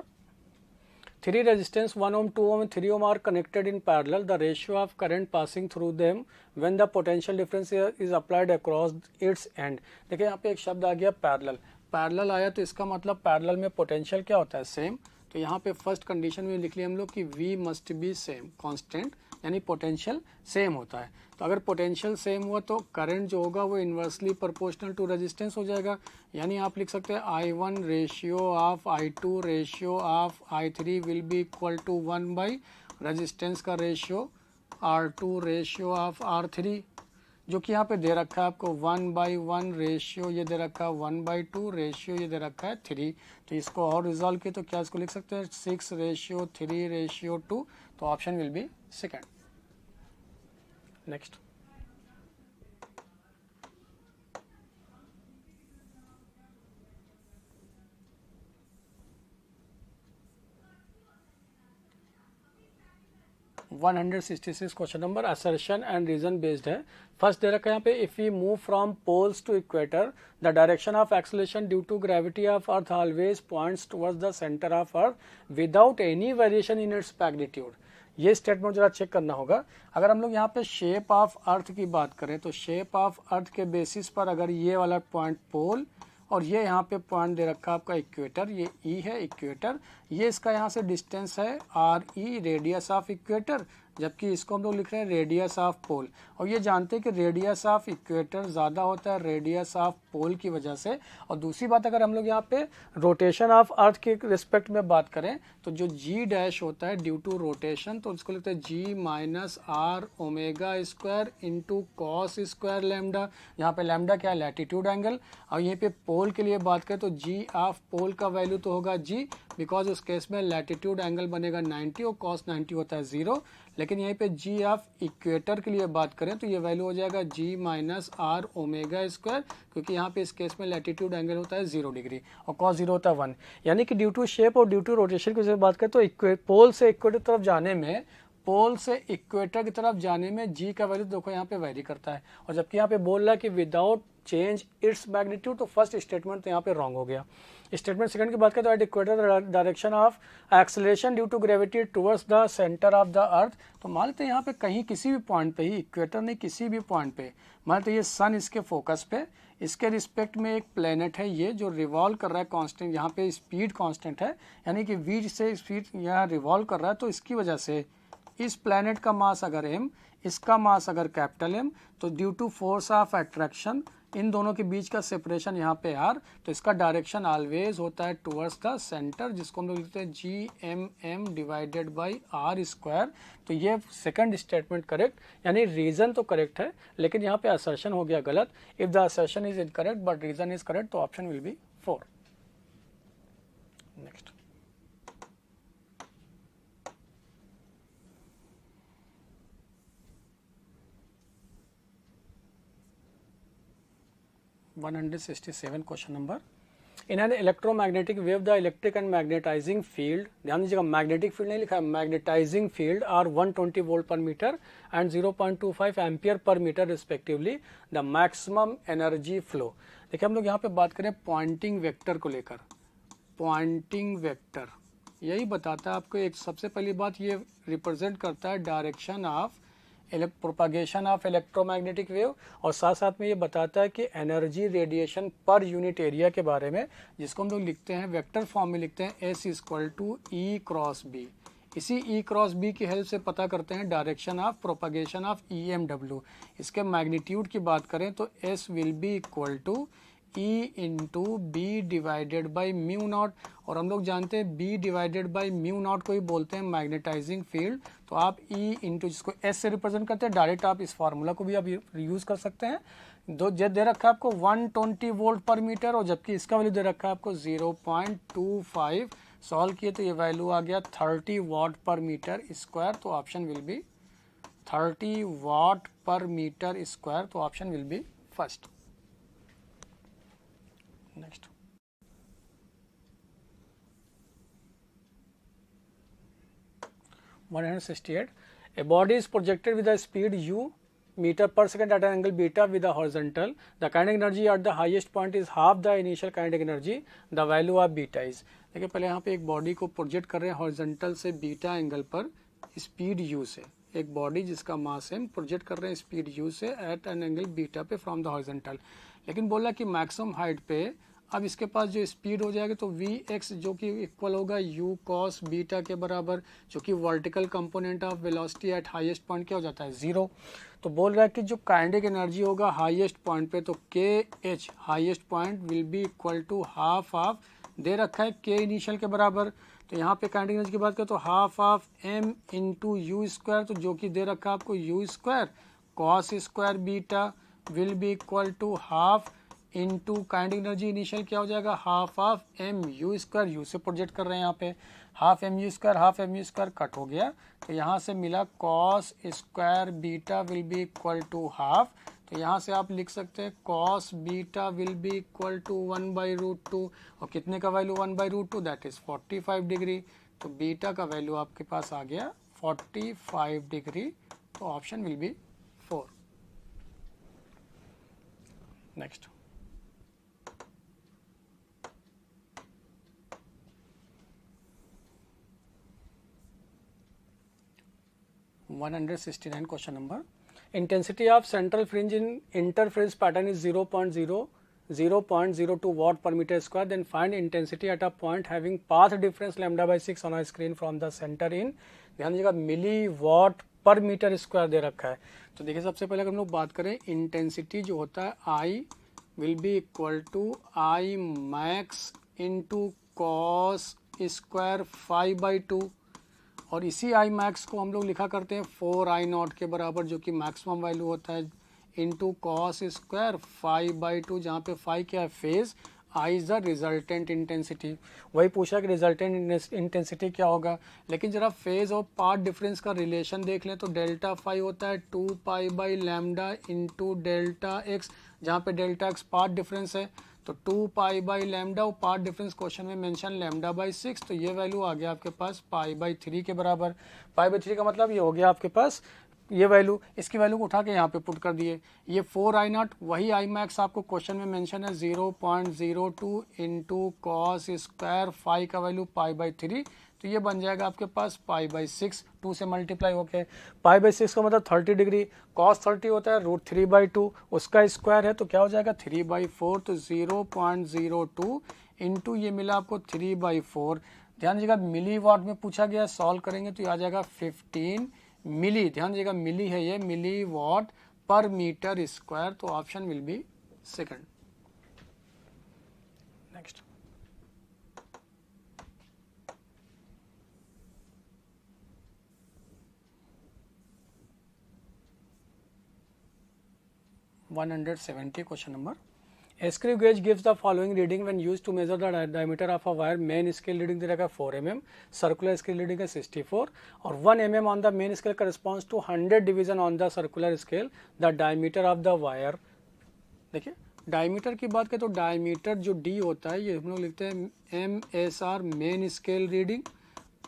3 resistance 1 ohm, 2 ohm and 3 ohm are connected in parallel. The ratio of current passing through them when the potential difference is applied across its end. देखिए यहाँ पे एक शब्द आ गया parallel. Parallel आया तो इसका मतलब पैरेलल में पोटेंशियल क्या होता है, सेम. तो यहाँ पे फर्स्ट कंडीशन में लिख लिया हम लोग कि V must be same, constant, यानी पोटेंशियल सेम होता है. तो अगर पोटेंशियल सेम हुआ तो करंट जो होगा वो इन्वर्सली प्रोपोर्शनल टू रेजिस्टेंस हो जाएगा. यानी आप लिख सकते हैं I1 ratio of I2 ratio of I3 will be equal to 1 by resistance का ratio R2 ratio of R3, जो कि यहाँ पे दे रखा है आपको 1/1 रेशियो, ये दे रखा है 1/2 रेशियो, ये दे रखा है 3. तो इसको और रिजॉल्व किए तो क्या इसको लिख सकते हैं 6:3:2. तो option will be second. Next 166 question number. Assertion and reason based है. फर्स्ट दे रखा है यहाँ पे if we move from poles to equator the direction of acceleration due to gravity of earth always points towards the centre of earth without any variation in its magnitude. ये statement जरा check करना होगा। अगर हम लोग यहाँ पे shape of earth की बात करें तो शेप ऑफ अर्थ के बेसिस पर अगर ये वाला पॉइंट पोल और ये यहाँ पे पॉइंट दे रखा है आपका इक्वेटर, ये ई है इक्वेटर, ये इसका यहाँ से डिस्टेंस है R E, radius of equator, जबकि इसको हम लोग लिख रहे हैं रेडियस ऑफ पोल। और ये जानते हैं कि रेडियस ऑफ इक्वेटर ज़्यादा होता है रेडियस ऑफ पोल की वजह से। और दूसरी बात, अगर हम लोग यहाँ पे रोटेशन ऑफ अर्थ के रिस्पेक्ट में बात करें तो जो जी डैश होता है ड्यू टू रोटेशन, तो इसको लिखते हैं g minus r omega square into cos square lambda. यहाँ पे लैम्डा क्या है, लैटिट्यूड एंगल। और यहीं पे पोल के लिए बात करें तो जी ऑफ पोल का वैल्यू तो होगा जी, बिकॉज उस केस में लैटिट्यूड एंगल बनेगा 90 और कॉस 90 होता है 0। लेकिन यहीं पे जी ऑफ इक्वेटर के लिए बात करें तो ये वैल्यू हो जाएगा जी माइनस आर ओमेगा स्क्वायर, क्योंकि यहाँ पे इस केस में लैटिट्यूड एंगल होता है 0 डिग्री और कॉस 0 होता है 1। यानी कि ड्यू टू शेप और ड्यू टू रोटेशन की बात करें तो पोल से इक्वेटर तरफ जाने में, पोल से इक्वेटर की तरफ जाने में जी का वैल्यू देखो यहाँ पे वैरी करता है। और जबकि यहाँ पे बोल रहा है कि विदाउट चेंज इट्स मैग्नीट्यूड, तो फर्स्ट स्टेटमेंट तो यहाँ पे रॉन्ग हो गया। स्टेटमेंट सेकंड की बात करें तो at equator direction of acceleration due to gravity towards the centre of the earth. तो मान लेते हैं यहाँ पे कहीं किसी भी पॉइंट पे ही, इक्वेटर नहीं किसी भी पॉइंट पे, मान लेते ये सन इसके फोकस पे, इसके रिस्पेक्ट में एक प्लेनेट है ये जो रिवॉल्व कर रहा है कांस्टेंट, यहाँ पे स्पीड कांस्टेंट है, यानी कि वी से स्पीड यहाँ रिवॉल्व कर रहा है। तो इसकी वजह से इस प्लेनेट का मास अगर m, इसका मास अगर कैपिटल M, तो due to force of attraction इन दोनों के बीच का सेपरेशन यहाँ पे r, तो इसका डायरेक्शन ऑलवेज होता है टुवर्ड्स द सेंटर, जिसको हम लोग लिखते हैं G M m divided by r square. तो ये सेकंड स्टेटमेंट करेक्ट, यानी रीजन तो करेक्ट है लेकिन यहाँ पे असर्शन हो गया गलत। If the assertion is incorrect but reason is correct, तो option will be 4। Next 167 question number. In an electromagnetic wave the electric and magnetising field, ध्यान दीजिएगा मैग्नेटिक फील्ड नहीं लिखा है, magnetising field are 120 volt per metre and 0.25 ampere पर metre respectively. The maximum energy flow, देखिए हम लोग यहाँ पे बात करें पॉइंटिंग वेक्टर को लेकर। पॉइंटिंग वेक्टर यही बताता है आपको, एक सबसे पहली बात ये रिप्रेजेंट करता है direction of propagation of electromagnetic wave, और साथ साथ में ये बताता है कि एनर्जी रेडिएशन पर यूनिट एरिया के बारे में, जिसको हम लोग लिखते हैं वेक्टर फॉर्म में लिखते हैं S equal to E cross B. इसी ई क्रॉस बी की हेल्प से पता करते हैं direction of propagation of EMW। इसके मैग्नीट्यूड की बात करें तो S will be equal to E into B divided by mu naught, और हम लोग जानते हैं B divided by mu naught को ही बोलते हैं मैग्नेटाइजिंग फील्ड। तो आप ई इंटू जिसको एस से रिप्रेजेंट करते हैं, डायरेक्ट आप इस फार्मूला को भी आप यूज कर सकते हैं। दो जेड दे रखा है आपको 120 वोल्ट पर मीटर, और जबकि इसका वैल्यू दे रखा है आपको 0.25। सॉल्व किए तो ये वैल्यू आ गया 30 वाट पर मीटर स्क्वायर, तो ऑप्शन विल बी 30 वाट पर मीटर स्क्वायर, तो option will B first. Next. A body is projected with a speed u meter per second at an angle beta with a horizontal. The kinetic energy at the highest point is half the initial kinetic energy. The value of beta is, देखिए पहले यहाँ पे एक body को project कर रहे हैं horizontal से बीटा एंगल पर स्पीड u से, एक बॉडी जिसका मास है प्रोजेक्ट कर रहे हैं स्पीड u से एट एन एंगल बीटा पे फ्रॉम द हॉरिजॉन्टल। लेकिन बोला कि मैक्सिमम हाइट पे अब इसके पास जो स्पीड हो जाएगी तो Vx जो कि इक्वल होगा u cos बीटा के बराबर, जो कि vertical component of velocity at highest point क्या हो जाता है 0। तो बोल रहा है कि जो काइनेटिक एनर्जी होगा हाईएस्ट पॉइंट पे, तो kh highest point will be equal to half of, दे रखा है k इनिशियल के बराबर, तो यहाँ पे काइनेटिक एनर्जी की बात करें तो half of m into U square, तो जो कि दे रखा है आपको u square cos square beta will be equal to half into kinetic energy initial क्या हो जाएगा half of M U square, U से प्रोजेक्ट कर रहे हैं यहाँ पे, half M U square cut हो गया, तो यहाँ से मिला cos square beta will be equal to half. तो यहाँ से आप लिख सकते हैं cos beta will be equal to 1/√2, और कितने का वैल्यू 1/√2, दैट इज 45 डिग्री। तो बीटा का वैल्यू आपके पास आ गया 45 डिग्री, तो option will be 4। Next 168 169 question number. Intensity of central fringe in interference pattern is 0.02 watt per meter square. Then find intensity at a point having path difference lambda by 6 on a screen from the center in, ध्यान दीजिएगा, मिली what पर metre square दे रखा है. तो देखिए सबसे पहले अगर हम लोग बात करें, इंटेंसिटी जो होता है I will be equal to I max into cos square 5/2, और इसी आई मैक्स को हम लोग लिखा करते हैं 4I0 के बराबर, जो कि मैक्सिमम वैल्यू होता है, इंटू कॉस स्क्वायर 5/2, जहाँ पे 5 क्या है, phase, I is the resultant intensity. वही पूछा कि रिजल्टेंट इंटेंसिटी क्या होगा, लेकिन जरा फेज और पाथ डिफरेंस का रिलेशन देख लें तो डेल्टा फाई होता है 2π/λ इंटू डेल्टा एक्स, जहाँ पे डेल्टा एक्स पाथ डिफरेंस है, तो 2π/λ, और पाथ डिफरेंस क्वेश्चन में मेंशन λ/6, तो ये वैल्यू आ गया आपके पास π/3 के बराबर. π/3 का मतलब ये हो गया आपके पास ये वैल्यू, इसकी वैल्यू को उठा के यहाँ पे पुट कर दिए. ये 4I0, वही आई मैक्स आपको क्वेश्चन में मेंशन है 0.02 इंटू कॉस स्क्वायर 5 का वैल्यू π/3, तो ये बन जाएगा आपके पास π/6, 2 से मल्टीप्लाई होके. π/6 का मतलब 30 डिग्री, कॉस 30 होता है √3/2, उसका स्क्वायर है तो क्या हो जाएगा 3/4, तो 0.02 इंटू ये मिला आपको 3/4. ध्यान दीजिएगा मिली वाट में पूछा गया, सॉल्व करेंगे तो ये आ जाएगा 15 मिली. ध्यान दीजिएगा मिली है ये, मिली वाट पर मीटर स्क्वायर, तो option will be second. Next. Question number. A screw gauge gives the following reading when used to measure the diameter of a wire. Main scale reading दे रखा है 4 mm, circular scale reading है 64, और 1 mm on the main scale corresponds to 100 division on the circular scale. The diameter of the wire, देखिए diameter की बात करें तो diameter जो D होता है, ये हम लोग लिखते हैं MSR main scale reading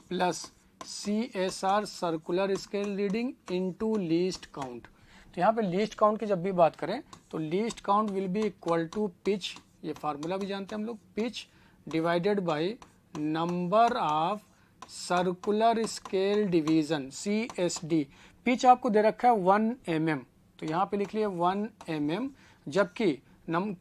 plus CSR circular scale reading into least count. तो यहाँ पे लीस्ट काउंट की जब भी बात करें तो least count will be equal to pitch, ये फार्मूला भी जानते हैं हम लोग, pitch divided by number of circular scale division CSD. Pitch आपको दे रखा है 1 mm, तो यहाँ पे लिख लिए 1 mm, जबकि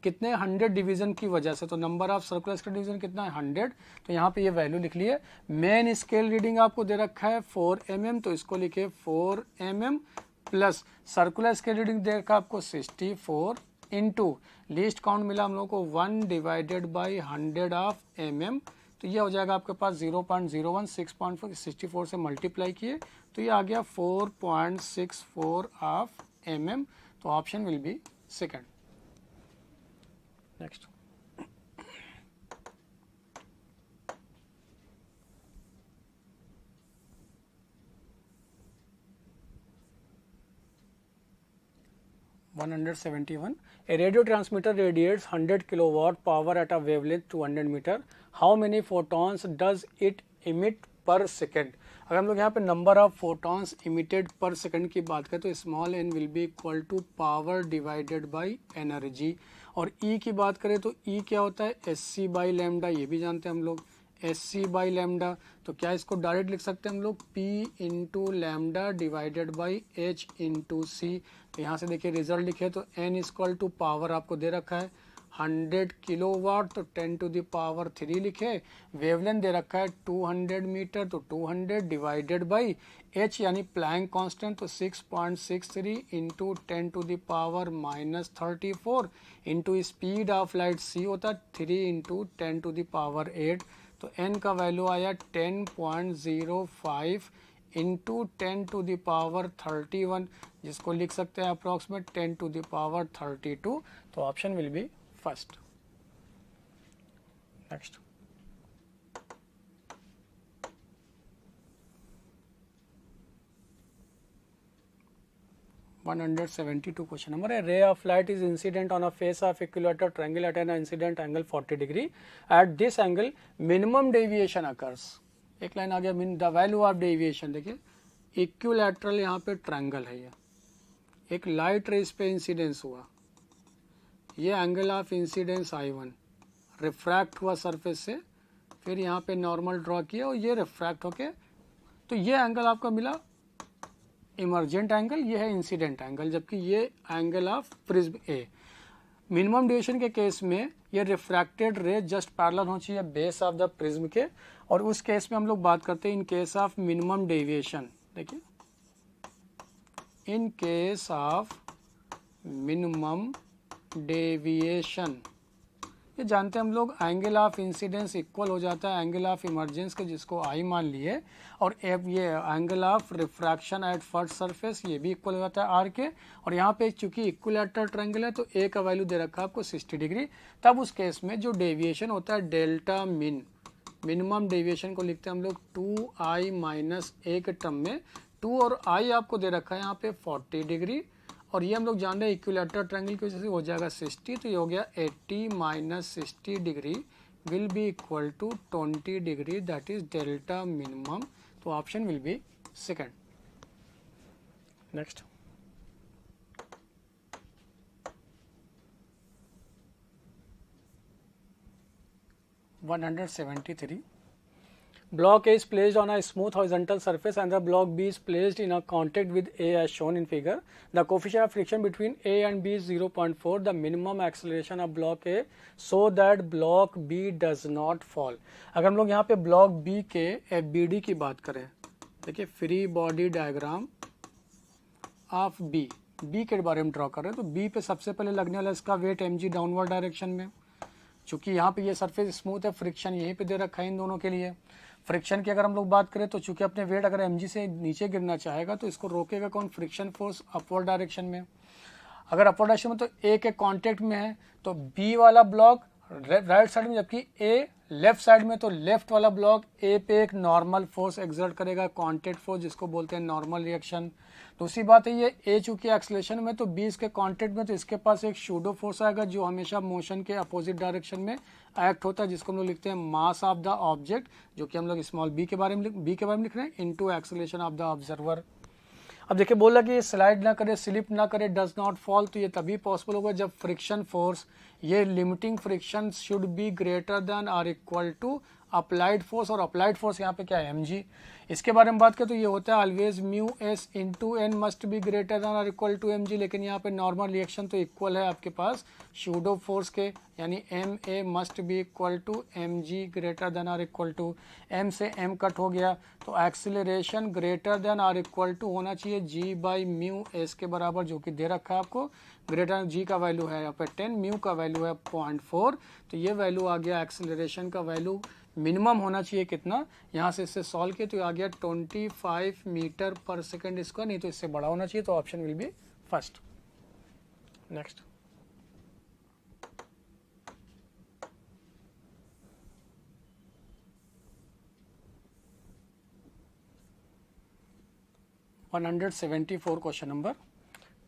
कितने 100 डिवीजन की वजह से, तो number of circular scale division कितना है 100, तो यहाँ पे ये वैल्यू लिख लिए. मेन स्केल रीडिंग आपको दे रखा है 4 mm, तो इसको लिखे 4 mm plus circular scale reading दे रखा आपको 64 इंटू लीस्ट काउंट मिला हम लोग को 1 डिवाइडेड बाई 100 ऑफ mm, तो ये हो जाएगा आपके पास 0.01, 6.64 से मल्टीप्लाई किए तो ये आ गया 4.64 ऑफ mm, तो option will be second. Next. A radio transmitter radiates 100 kilowatt power at a wavelength 200 meter. How many photons does it emit per second? अगर हम लोग यहाँ पे number of photons emitted per second की बात करें तो small n will be equal to power divided by energy, और E की बात करें तो E क्या होता है SC/λ, ये भी जानते हैं हम लोग SC/λ, तो क्या इसको डायरेक्ट लिख सकते हैं हम लोग P into lambda divided by H into c. तो यहाँ से देखिए रिजल्ट लिखे तो n इक्वल टू पावर आपको दे रखा है 100 किलोवाट, तो 10 टू द पावर 3 लिखे. वेवलेंथ दे रखा है 200 मीटर, तो 200 डिवाइडेड बाई H यानी प्लैंक कांस्टेंट, तो 6.63 into 10 to the power -34 into speed of light C होता है 3 इंटू 10 टू द पावर 8, तो n का वैल्यू आया 10.05 इंटू 10 टू द पावर 31, जिसको लिख सकते हैं अप्रॉक्सीमेट 10 टू द पावर 32, तो option will B first. Next. Question number. A ray of light is incident on a face of equilateral triangle at an incident angle 40 degree. At this angle minimum deviation occurs. एक line आ गया the value of deviation. देखिए equilateral यहाँ पे triangle है, ये एक light rays पे incidence हुआ, ये angle of incidence I1, refract हुआ सरफेस से, फिर यहाँ पे नॉर्मल ड्रॉ किया और ये रिफ्रैक्ट होके, तो ये एंगल आपका मिला इमर्जेंट एंगल, ये है इंसिडेंट एंगल, जबकि ये angle of prism A. Minimum deviation के केस में ये रिफ्रैक्टेड रे जस्ट पैरेलल होनी चाहिए बेस ऑफ द प्रिज्म के, और उस केस में हम लोग बात करते हैं in case of minimum deviation. देखिए, in case of minimum deviation, ये जानते हैं हम लोग एंगल ऑफ इंसिडेंस इक्वल हो जाता है एंगल ऑफ इमर्जेंस के, जिसको आई मान लिए, और ये angle of refraction at first surface ये भी इक्वल हो जाता है आर के। और यहाँ पे चूंकि इक्विलैटरल ट्रायंगल है तो ए का वैल्यू दे रखा है आपको 60 डिग्री। तब उस केस में जो डेविएशन होता है डेल्टा मिन, मिनिमम डेविएशन को लिखते हैं हम लोग 2i माइनस ए के टर्म में। 2 और i आपको दे रखा है यहाँ पे 40 डिग्री, और ये हम लोग जान रहे हैं इक्विलैटरल ट्रायंगल की वजह से हो जाएगा 60, तो ये हो गया 80 minus 60 degree will be equal to 20 degree, that is delta minimum. तो option will be second. Next, (173) Block A is placed on a smooth horizontal surface and the block B is placed in a contact with A as shown in figure. The coefficient of friction between A and B is 0.4. The minimum acceleration of block A so that block B does not fall. अगर हम लोग यहाँ पे block B के FBD की बात करें, देखिए free body diagram of B के बारे में ड्रॉ कर रहे हैं, तो B पे सबसे पहले लगने वाला इसका वेट mg डाउनवर्ड डायरेक्शन में। चूंकि यहाँ पे ये सरफेस स्मूथ है, फ्रिक्शन यहीं पे दे रखा है इन दोनों के लिए। फ्रिक्शन की अगर हम लोग बात करें तो चूंकि अपने वेट अगर mg से नीचे गिरना चाहेगा तो इसको रोकेगा कौन, फ्रिक्शन फोर्स अपवर्ड डायरेक्शन में। अगर अपवर्ड डायरेक्शन में तो ए के कांटेक्ट में है तो बी वाला ब्लॉक राइट साइड में, जबकि ए लेफ्ट साइड में, तो लेफ्ट वाला ब्लॉक ए पे एक नॉर्मल फोर्स एक्सर्ट करेगा, कांटेक्ट फोर्स, जिसको बोलते हैं नॉर्मल रिएक्शन। दूसरी बात है ये ए चूंकि एक्सलेशन में तो बी इसके कांटेक्ट में, तो इसके पास एक शूडो फोर्स आएगा जो हमेशा मोशन के अपोजिट डायरेक्शन में एक्ट होता है, जिसको हम लोग लिखते हैं मास ऑफ द ऑब्जेक्ट, जो कि हम लोग स्मॉल बी के बारे में लिख रहे हैं, into acceleration of the observer. अब देखिए बोला कि ये स्लाइड ना करे, स्लिप ना करे, डज नॉट फॉल, तो ये तभी पॉसिबल होगा जब फ्रिक्शन फोर्स, ये limiting friction should be greater than और इक्वल टू अप्लाइड फोर्स, और अप्लाइड फोर्स यहाँ पे क्या है mg। इसके बारे में बात करें तो ये होता है always mu S into N must be greater than और इक्वल टू mg, लेकिन यहाँ पे नॉर्मल रिएक्शन तो इक्वल है आपके पास शूडो फोर्स के, यानी M A must be equal to mg greater than और इक्वल टू, m से m कट हो गया, तो एक्सिलरेशन ग्रेटर देन और इक्वल टू होना चाहिए g बाई म्यू एस के बराबर, जो कि दे रखा है आपको। ग्रेटर g का वैल्यू है यहाँ पे 10, म्यू का वैल्यू है 0.4, तो ये वैल्यू आ गया एक्सिलरेशन का वैल्यू। मिनिमम होना चाहिए कितना, यहाँ से इससे सॉल्व किया तो आ गया 25 मीटर पर सेकेंड स्क्वायर, नहीं तो इससे बड़ा होना चाहिए, तो option will B first. Next, (174) question number.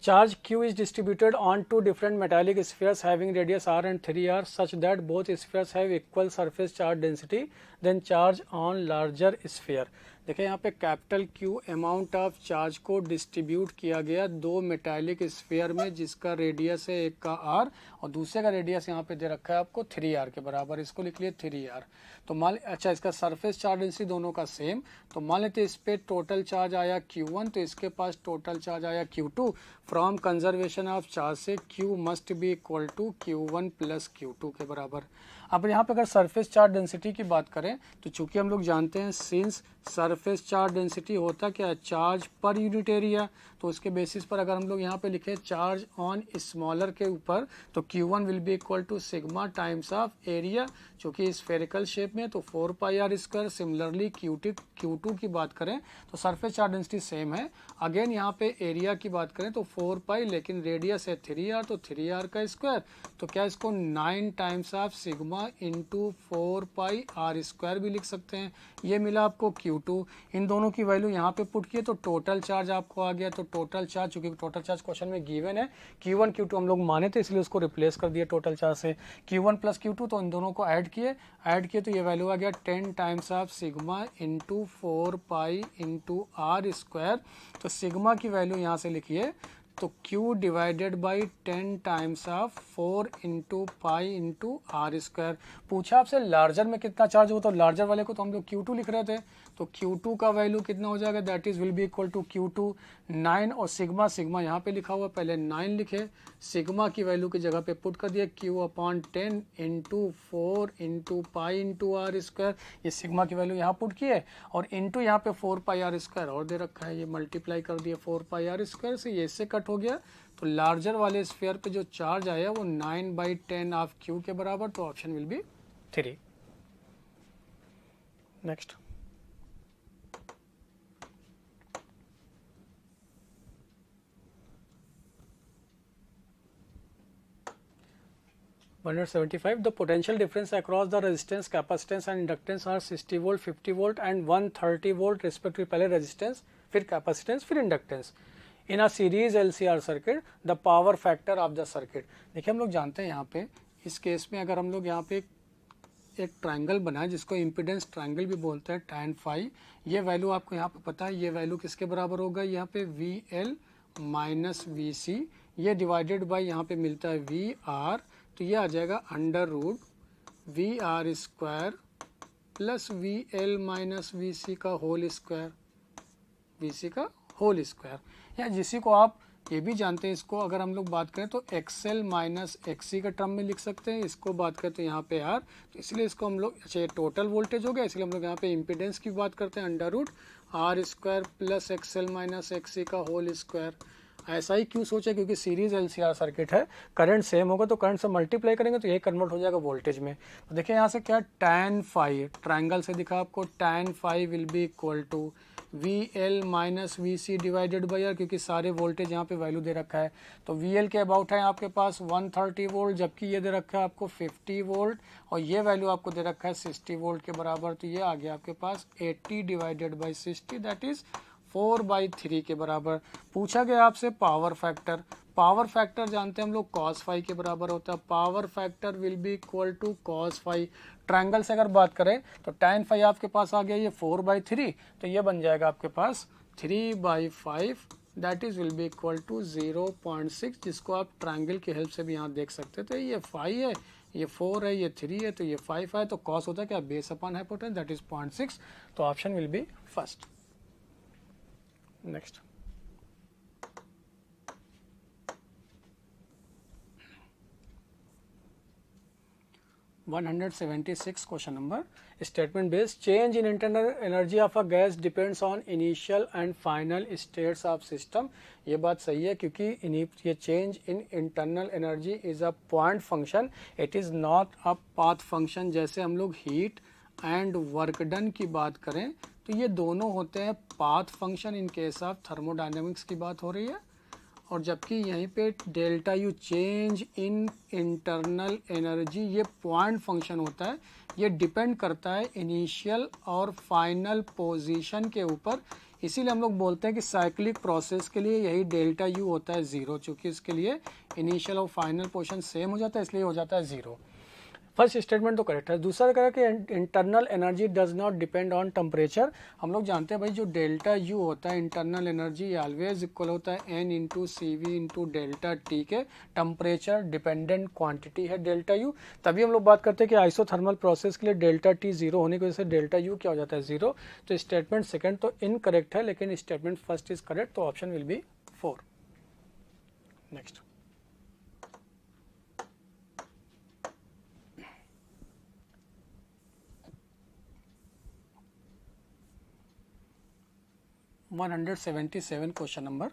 Charge Q is distributed on two different metallic spheres having radius r and 3r such that both spheres have equal surface charge density. Then charge on larger sphere. देखिए यहाँ पे capital Q amount of charge को distribute किया गया दो metallic sphere में, जिसका radius है एक का r और दूसरे का रेडियस यहाँ पे दे रखा है आपको 3r के बराबर, इसको लिख लिए 3r। तो मान अच्छा इसका सरफेस चार्ज डेंसिटी दोनों का सेम, तो मान लेते इस पे टोटल चार्ज आया Q1, तो इसके पास टोटल चार्ज आया Q2। From conservation of charge से Q must be equal to Q1 plus Q2 के बराबर। अब यहाँ पे अगर सरफेस चार्ज डेंसिटी की बात करें तो चूंकि हम लोग जानते हैं सिंस सरफेस चार्ज डेंसिटी होता क्या है, चार्ज पर यूनिट एरिया, तो उसके बेसिस पर अगर हम लोग यहाँ पे लिखे चार्ज ऑन स्मॉलर के ऊपर, तो Q1 will be equal to sigma times of area, चूंकि स्फेरिकल शेप में तो 4 pi R square. Similarly Q2 की बात करें तो सरफेस चार्ज डेंसिटी सेम है, अगेन यहाँ पे एरिया की बात करें तो 4 पाई, लेकिन रेडियस है 3r, तो 3r का स्क्वायर, तो क्या इसको 9 times of sigma into 4 pi R square भी लिख सकते हैं। ये मिला आपको Q2, इन दोनों की वैल्यू यहाँ पे पुट किए तो टोटल चार्ज आपको आ गया। तो टोटल चार्ज, चूंकि टोटल चार्ज क्वेश्चन में गिवन है, Q1 Q2 हम लोग माने थे इसलिए उसको रिप्लेस कर दिया टोटल चार्ज से, Q1 प्लस Q2, तो इन दोनों को ऐड किए तो ये वैल्यू आ गया 10 times of sigma into 4 pi into R square. तो सिग्मा की वैल्यू यहाँ से लिखिए तो Q divided by 10 times of 4 into pi into R square. पूछा आपसे लार्जर में कितना चार्ज हो, तो लार्जर वाले को तो हम लोग Q2 लिख रहे थे, तो Q2 का वैल्यू कितना हो जाएगा, that is will be equal to Q2 9, और सिग्मा सिग्मा यहाँ पे लिखा हुआ, पहले 9 लिखे, सिग्मा की वैल्यू की जगह पे पुट कर दिया Q/10 into 4 into pi into R square, ये सिग्मा की वैल्यू यहाँ पुट किए, और इंटू यहाँ पे 4 पाई आर स्क्वायर और दे रखा है, ये मल्टीप्लाई कर दिया 4 पाई आर स्क्वायर से, ये इससे कट हो गया। तो लार्जर वाले स्फीयर पे जो चार्ज आया वो 9/10 ऑफ Q के बराबर, तो option will be 3। Next, the potential difference across the resistance, capacitance and inductance are 60 volt, 50 volt and 130 volt respectively। पहले resistance, फिर capacitance, फिर inductance in a series LCR circuit, the power factor of the circuit। देखिए हम लोग जानते हैं यहाँ पे इस केस में अगर हम लोग यहाँ पे एक ट्रायंगल बनाए जिसको इम्पीडेंस ट्रायंगल भी बोलते हैं, tan फाई, ये वैल्यू आपको यहाँ पे पता है, ये वैल्यू किसके बराबर होगा, यहाँ पे VL माइनस VC, ये डिवाइडेड बाय यहाँ पे मिलता है VR, तो ये आ जाएगा under root VR square plus VL minus VC का होल स्क्वायर, VC का होल स्क्वायर, या जिसी को आप ये भी जानते हैं, इसको अगर हम लोग बात करें तो XL माइनस XC का टर्म में लिख सकते हैं, इसको बात करें तो यहाँ पे R, तो इसलिए इसको हम लोग, अच्छा ये टोटल वोल्टेज हो गया, इसलिए हम लोग यहाँ पे इम्पीडेंस की बात करते हैं, under root R square plus XL minus XC का होल स्क्वायर। ऐसा ही क्यों सोचा, क्योंकि सीरीज LCR सर्किट है, करंट सेम होगा तो करंट से मल्टीप्लाई करेंगे तो यही कन्वर्ट हो जाएगा वोल्टेज में। तो देखिए यहाँ से क्या, tan फाई, ट्रायंगल से दिखा आपको, tan phi will be equal to VL minus VC divided by R, क्योंकि सारे वोल्टेज यहाँ पे वैल्यू दे रखा है, तो VL के अबाउट है आपके पास 130 वोल्ट, जबकि ये दे रखा है आपको 50 वोल्ट, और ये वैल्यू आपको दे रखा है 60 वोल्ट के बराबर, तो ये आ गया आपके पास 80 डिवाइडेड बाई 60, दैट इज 4/3 के बराबर। पूछा गया आपसे पावर फैक्टर, पावर फैक्टर जानते हैं हम लोग cos फाई के बराबर होता है, power factor will be equal to cos phi. Triangle से अगर बात करें तो tan फाई आपके पास आ गया ये 4/3, तो ये बन जाएगा आपके पास 3/5, that is will be equal to 0.6, जिसको आप ट्रायंगल की हेल्प से भी यहाँ देख सकते थे, ये 5 है, ये 4 है, ये 3 है, तो ये 5 है, तो cos होता है क्या, base upon hypotenuse, that is 0.6, तो option will B first. Next, (176) question number, statement based change in internal energy of a gas depends on initial and final states of system. ये बात सही है, क्योंकि ये change in internal energy is a point function, it is not a path function. जैसे हम लोग heat and work done की बात करें तो ये दोनों होते हैं path function in case of thermodynamics की बात हो रही है, और जबकि यहीं पे delta U change in internal energy ये पॉइंट फंक्शन होता है, ये डिपेंड करता है इनिशियल और फाइनल पोजीशन के ऊपर। इसीलिए हम लोग बोलते हैं कि साइक्लिक प्रोसेस के लिए यही डेल्टा यू होता है 0, चूँकि इसके लिए इनिशियल और फाइनल पोजीशन सेम हो जाता है, इसलिए हो जाता है 0। फर्स्ट स्टेटमेंट तो करेक्ट है। दूसरा कह रहा है कि internal energy does not depend on temperature. हम लोग जानते हैं भाई जो डेल्टा यू होता है इंटरनल एनर्जी ऑलवेज इक्वल होता है n into C V into delta T के, टेम्परेचर डिपेंडेंट क्वांटिटी है डेल्टा यू। तभी हम लोग बात करते हैं कि आइसोथर्मल प्रोसेस के लिए डेल्टा टी 0 होने की वजह से डेल्टा यू क्या हो जाता है 0। तो स्टेटमेंट सेकेंड तो इनकरेक्ट है, लेकिन स्टेटमेंट फर्स्ट इज करेक्ट, तो option will be 4। Next, (177) question number,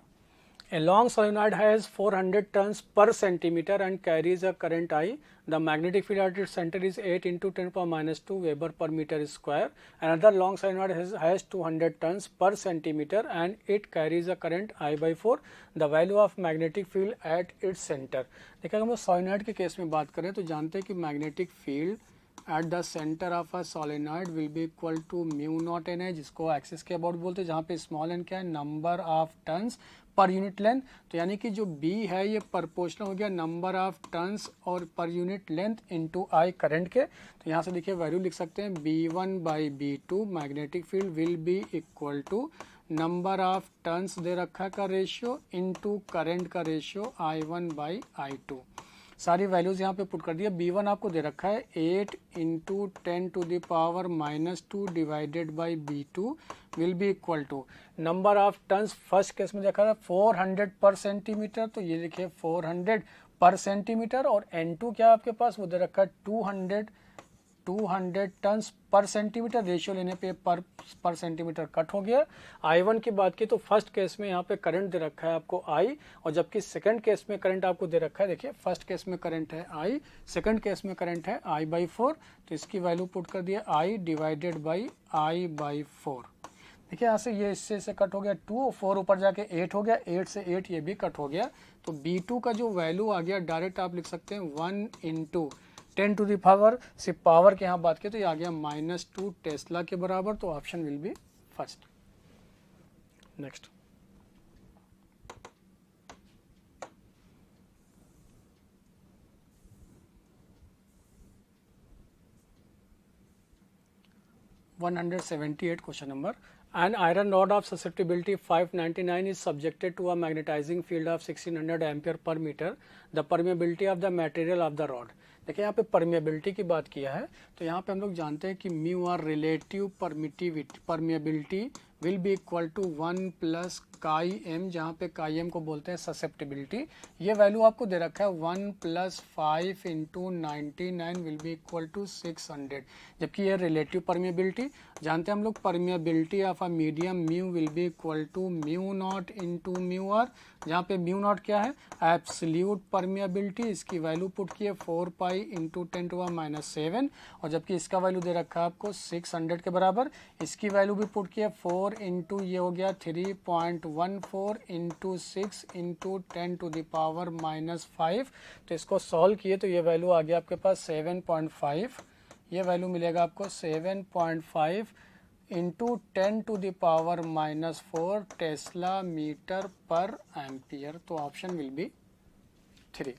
a long solenoid has 400 turns per centimeter and carries a current I. The magnetic field at its center is 8 into 10⁻² Weber per meter square. Another long solenoid has 200 turns per centimeter and it carries a current I/4. The value of magnetic field at its center. देखिए हम लोग solenoid के case में बात करें तो जानते हैं कि magnetic field at the center of a solenoid will be equal to mu naught n है, जिसको एक्सिस के अबाउट बोलते हैं, जहाँ पे स्मॉल n क्या है, number of turns per unit length. तो यानी कि जो B है ये प्रोपोर्शनल हो गया नंबर ऑफ टर्न्स और per unit length into I current के। तो यहाँ से देखिए वैल्यू लिख सकते हैं B1/B2 magnetic field will be equal to number of turns दे रखा का रेशियो इनटू करंट का रेशियो I1/I2। सारी वैल्यूज यहाँ पे पुट कर दिया। B1 आपको दे रखा है 8 into 10⁻⁻² divided by B2 will be equal to number of turns first case में देखा था 400 पर सेंटीमीटर, तो ये देखिए 400 पर सेंटीमीटर, और N2 क्या आपके पास वो दे रखा है 200 टन्स पर सेंटीमीटर। रेशियो लेने पे पर सेंटीमीटर कट हो गया। I1 की बात की तो फर्स्ट केस में यहाँ पे करंट दे रखा है आपको I, और जबकि सेकंड केस में करंट आपको दे रखा है, देखिए फर्स्ट केस में करंट है I, सेकंड केस में करंट है I/4, तो इसकी वैल्यू पुट कर दिया I डिवाइडेड बाई I/4। देखिए यहाँ से ये इससे कट हो गया 2, 4 ऊपर जाके 8 हो गया, 8 से 8 ये भी कट हो गया। तो B2 का जो वैल्यू आ गया डायरेक्ट आप लिख सकते हैं 1 इंटू 10⁻, सिर्फ पावर की यहाँ बात की तो ये आ गया -2 टेस्ला के बराबर, तो option will B first. Next, question number. An iron rod of susceptibility 599 is subjected to a magnetizing field of 1600 ampere per meter. The permeability of the material of the rod. देखिए यहाँ पे permeability की बात किया है, तो यहाँ पे हम लोग जानते हैं कि mu R relative permeability will be equal to 1 plus chi M, जहाँ पे काई एम को बोलते हैं ससेप्टिबिलिटी। ये वैल्यू आपको दे रखा है 1 plus 5 into 99 will be equal to 600, जबकि ये रिलेटिव परमिएबिलिटी। जानते हैं हम लोग permeability of a medium mu will be equal to mu naught into mu R, जहाँ पे म्यू नॉट क्या है एब्सोल्यूट परमिएबिलिटी, इसकी वैल्यू पुट की है 4 पाई इंटू 10⁻⁷, और जबकि इसका वैल्यू दे रखा है आपको 600 के बराबर। इसकी वैल्यू भी पुट की है 4 इंटू ये हो गया 3.14 इंटू 6 इंटू 10⁻⁻5। तो इसको सॉल्व किए तो ये वैल्यू आ गया आपके पास 7.5, ये वैल्यू मिलेगा आपको 7.5 इंटू 10⁻⁻4 टेस्ला मीटर पर एम्पियर, तो option will be 3।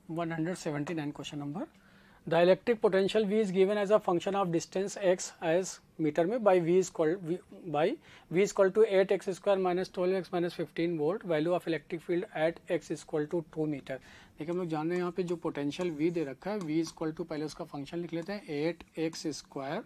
Question number. The electric potential V is given as a function of distance x as metre में by V is equal to 8x square minus 12x minus 15 volt, value of electric field at x is equal to 2 metre. देखिए हम लोग जान रहे हैं यहाँ पे जो पोटेंशियल V दे रखा है V is equal to, पहले उसका फंक्शन लिख लेते हैं 8x square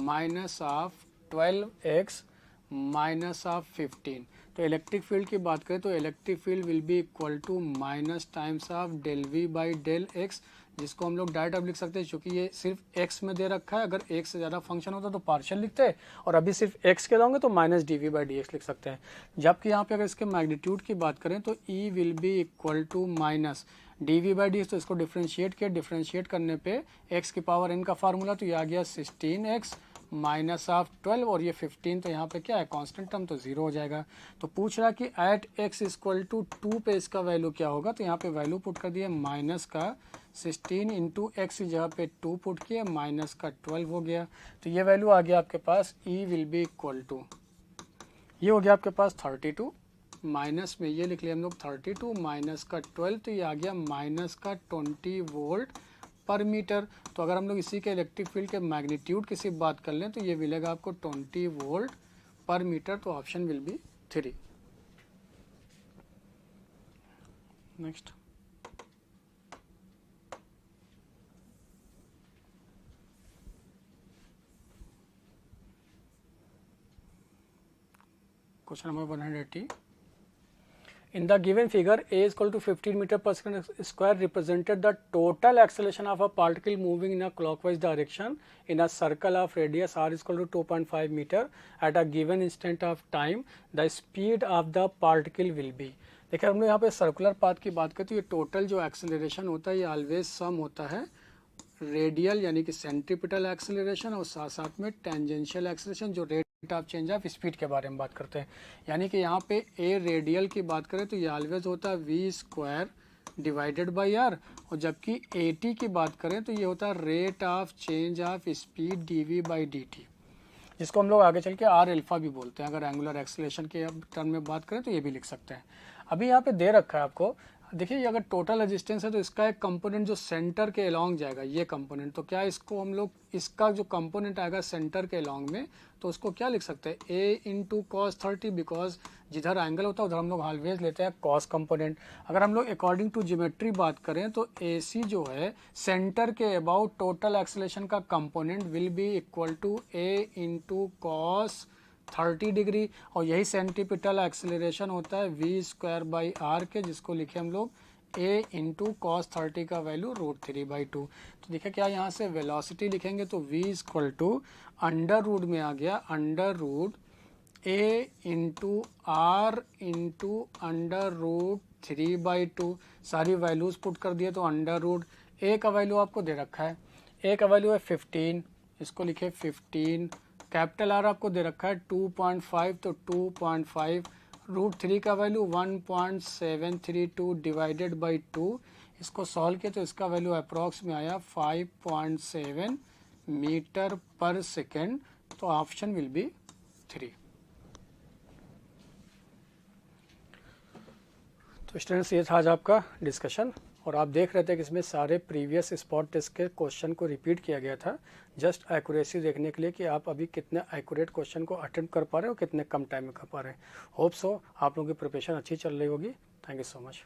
minus of 12x minus of 15। तो इलेक्ट्रिक फील्ड की बात करें तो electric field will be equal to minus times of del V by del X, जिसको हम लोग डायरेक्ट अब लिख सकते हैं, क्योंकि ये सिर्फ x में दे रखा है। अगर x से ज़्यादा फंक्शन होता तो पार्शियल लिखते हैं, और अभी सिर्फ x के लाओगे तो माइनस dV बाई dx लिख सकते हैं। जबकि यहाँ पे अगर इसके मैग्नीट्यूड की बात करें तो E will be equal to minus dV by dx, तो इसको डिफ्रेंशिएट किया, डिफ्रेंशिएट करने पे x की पावर n का फार्मूला, तो ये आ गया 16x माइनस ऑफ 12, और ये 15 तो यहाँ पे क्या है कांस्टेंट टर्म, तो 0 हो जाएगा। तो पूछ रहा कि एट x इक्वल टू 2 पे इसका वैल्यू क्या होगा, तो यहाँ पे वैल्यू पुट कर दिया माइनस का 16 इंटू एक्स की जगह पे 2 पुट किया, माइनस का 12 हो गया। तो ये वैल्यू आ गया आपके पास E will be equal to, ये हो गया आपके पास 32, माइनस में ये लिख लिया हम लोग 32 माइनस का 12, तो ये आ गया माइनस का 20 वोल्ट पर मीटर। तो अगर हम लोग इसी के इलेक्ट्रिक फील्ड के मैग्नीट्यूड की सिर्फ बात कर लें तो ये मिलेगा आपको 20 वोल्ट पर मीटर, तो option will be 3। Next, question number 180। In the given figure, A is equal to 15 meter per second square represented the total acceleration of a particle moving in a clockwise direction in a circle of radius r is equal to 2.5 meter at a given instant of time. The speed of the particle will be। देखिए हम लोग यहाँ पे circular path की बात करते हैं, ये टोटल जो एक्सेलरेशन होता है ये ऑलवेज सम होता है रेडियल यानी कि सेंट्रीपिटल एक्सेलरेशन और साथ साथ में टेंजेंशियल एक्सेलरेशन, जो rate of change of speed के बारे में बात करते हैं। यानी कि यहाँ पे ए रेडियल की बात करें तो ये ऑलवेज होता है V square divided by R, और जबकि ए टी की बात करें तो ये होता है rate of change of speed D V by D T. जिसको हम लोग आगे चल के आर अल्फा भी बोलते हैं। अगर एंगुलर एक्सेलरेशन के टर्म में बात करें तो ये भी लिख सकते हैं। अभी यहाँ पे दे रखा है आपको, देखिए ये अगर टोटल रेजिस्टेंस है तो इसका एक कंपोनेंट जो सेंटर के अलोंग जाएगा, ये कंपोनेंट, तो क्या इसको हम लोग, इसका जो कंपोनेंट आएगा सेंटर के अलोंग में, तो उसको क्या लिख सकते हैं, a इंटू कॉस 30, बिकॉज जिधर एंगल होता है उधर हम लोग ऑलवेज लेते हैं कॉस कंपोनेंट। अगर हम लोग अकॉर्डिंग टू ज्योमेट्री बात करें तो AC जो है सेंटर के अबाउट टोटल एक्सेलरेशन का component will be equal to a into cos 30 degree, और यही सेंटीपिटल एक्सेलरेशन होता है v स्क्वायर बाई आर के, जिसको लिखे हम लोग a इंटू कॉस 30 का वैल्यू √3/2। तो देखिए क्या यहाँ से वेलोसिटी लिखेंगे तो v equal to under root में आ गया, under root a into R into under root 3/2, सारी वैल्यूज पुट कर दिए तो अंडर रूट a का वैल्यू आपको दे रखा है, a का वैल्यू है 15, इसको लिखे 15, कैपिटल आर आपको दे रखा है 2.5, तो 2.5, √3 का वैल्यू 1.732 डिवाइडेड बाई 2, इसको सॉल्व किया तो इसका वैल्यू अप्रॉक्स में आया 5.7 मीटर पर सेकेंड, तो ऑप्शन विल बी 3। तो स्टूडेंट्स ये था आज आपका डिस्कशन, और आप देख रहे थे कि इसमें सारे प्रीवियस स्पॉट टेस्ट के क्वेश्चन को रिपीट किया गया था, जस्ट एक्यूरेसी देखने के लिए कि आप अभी कितने एक्यूरेट क्वेश्चन को अटेम्प्ट कर पा रहे हो, कितने कम टाइम में कर पा रहे हैं। होप सो आप लोगों की प्रिपरेशन अच्छी चल रही होगी। Thank you so much.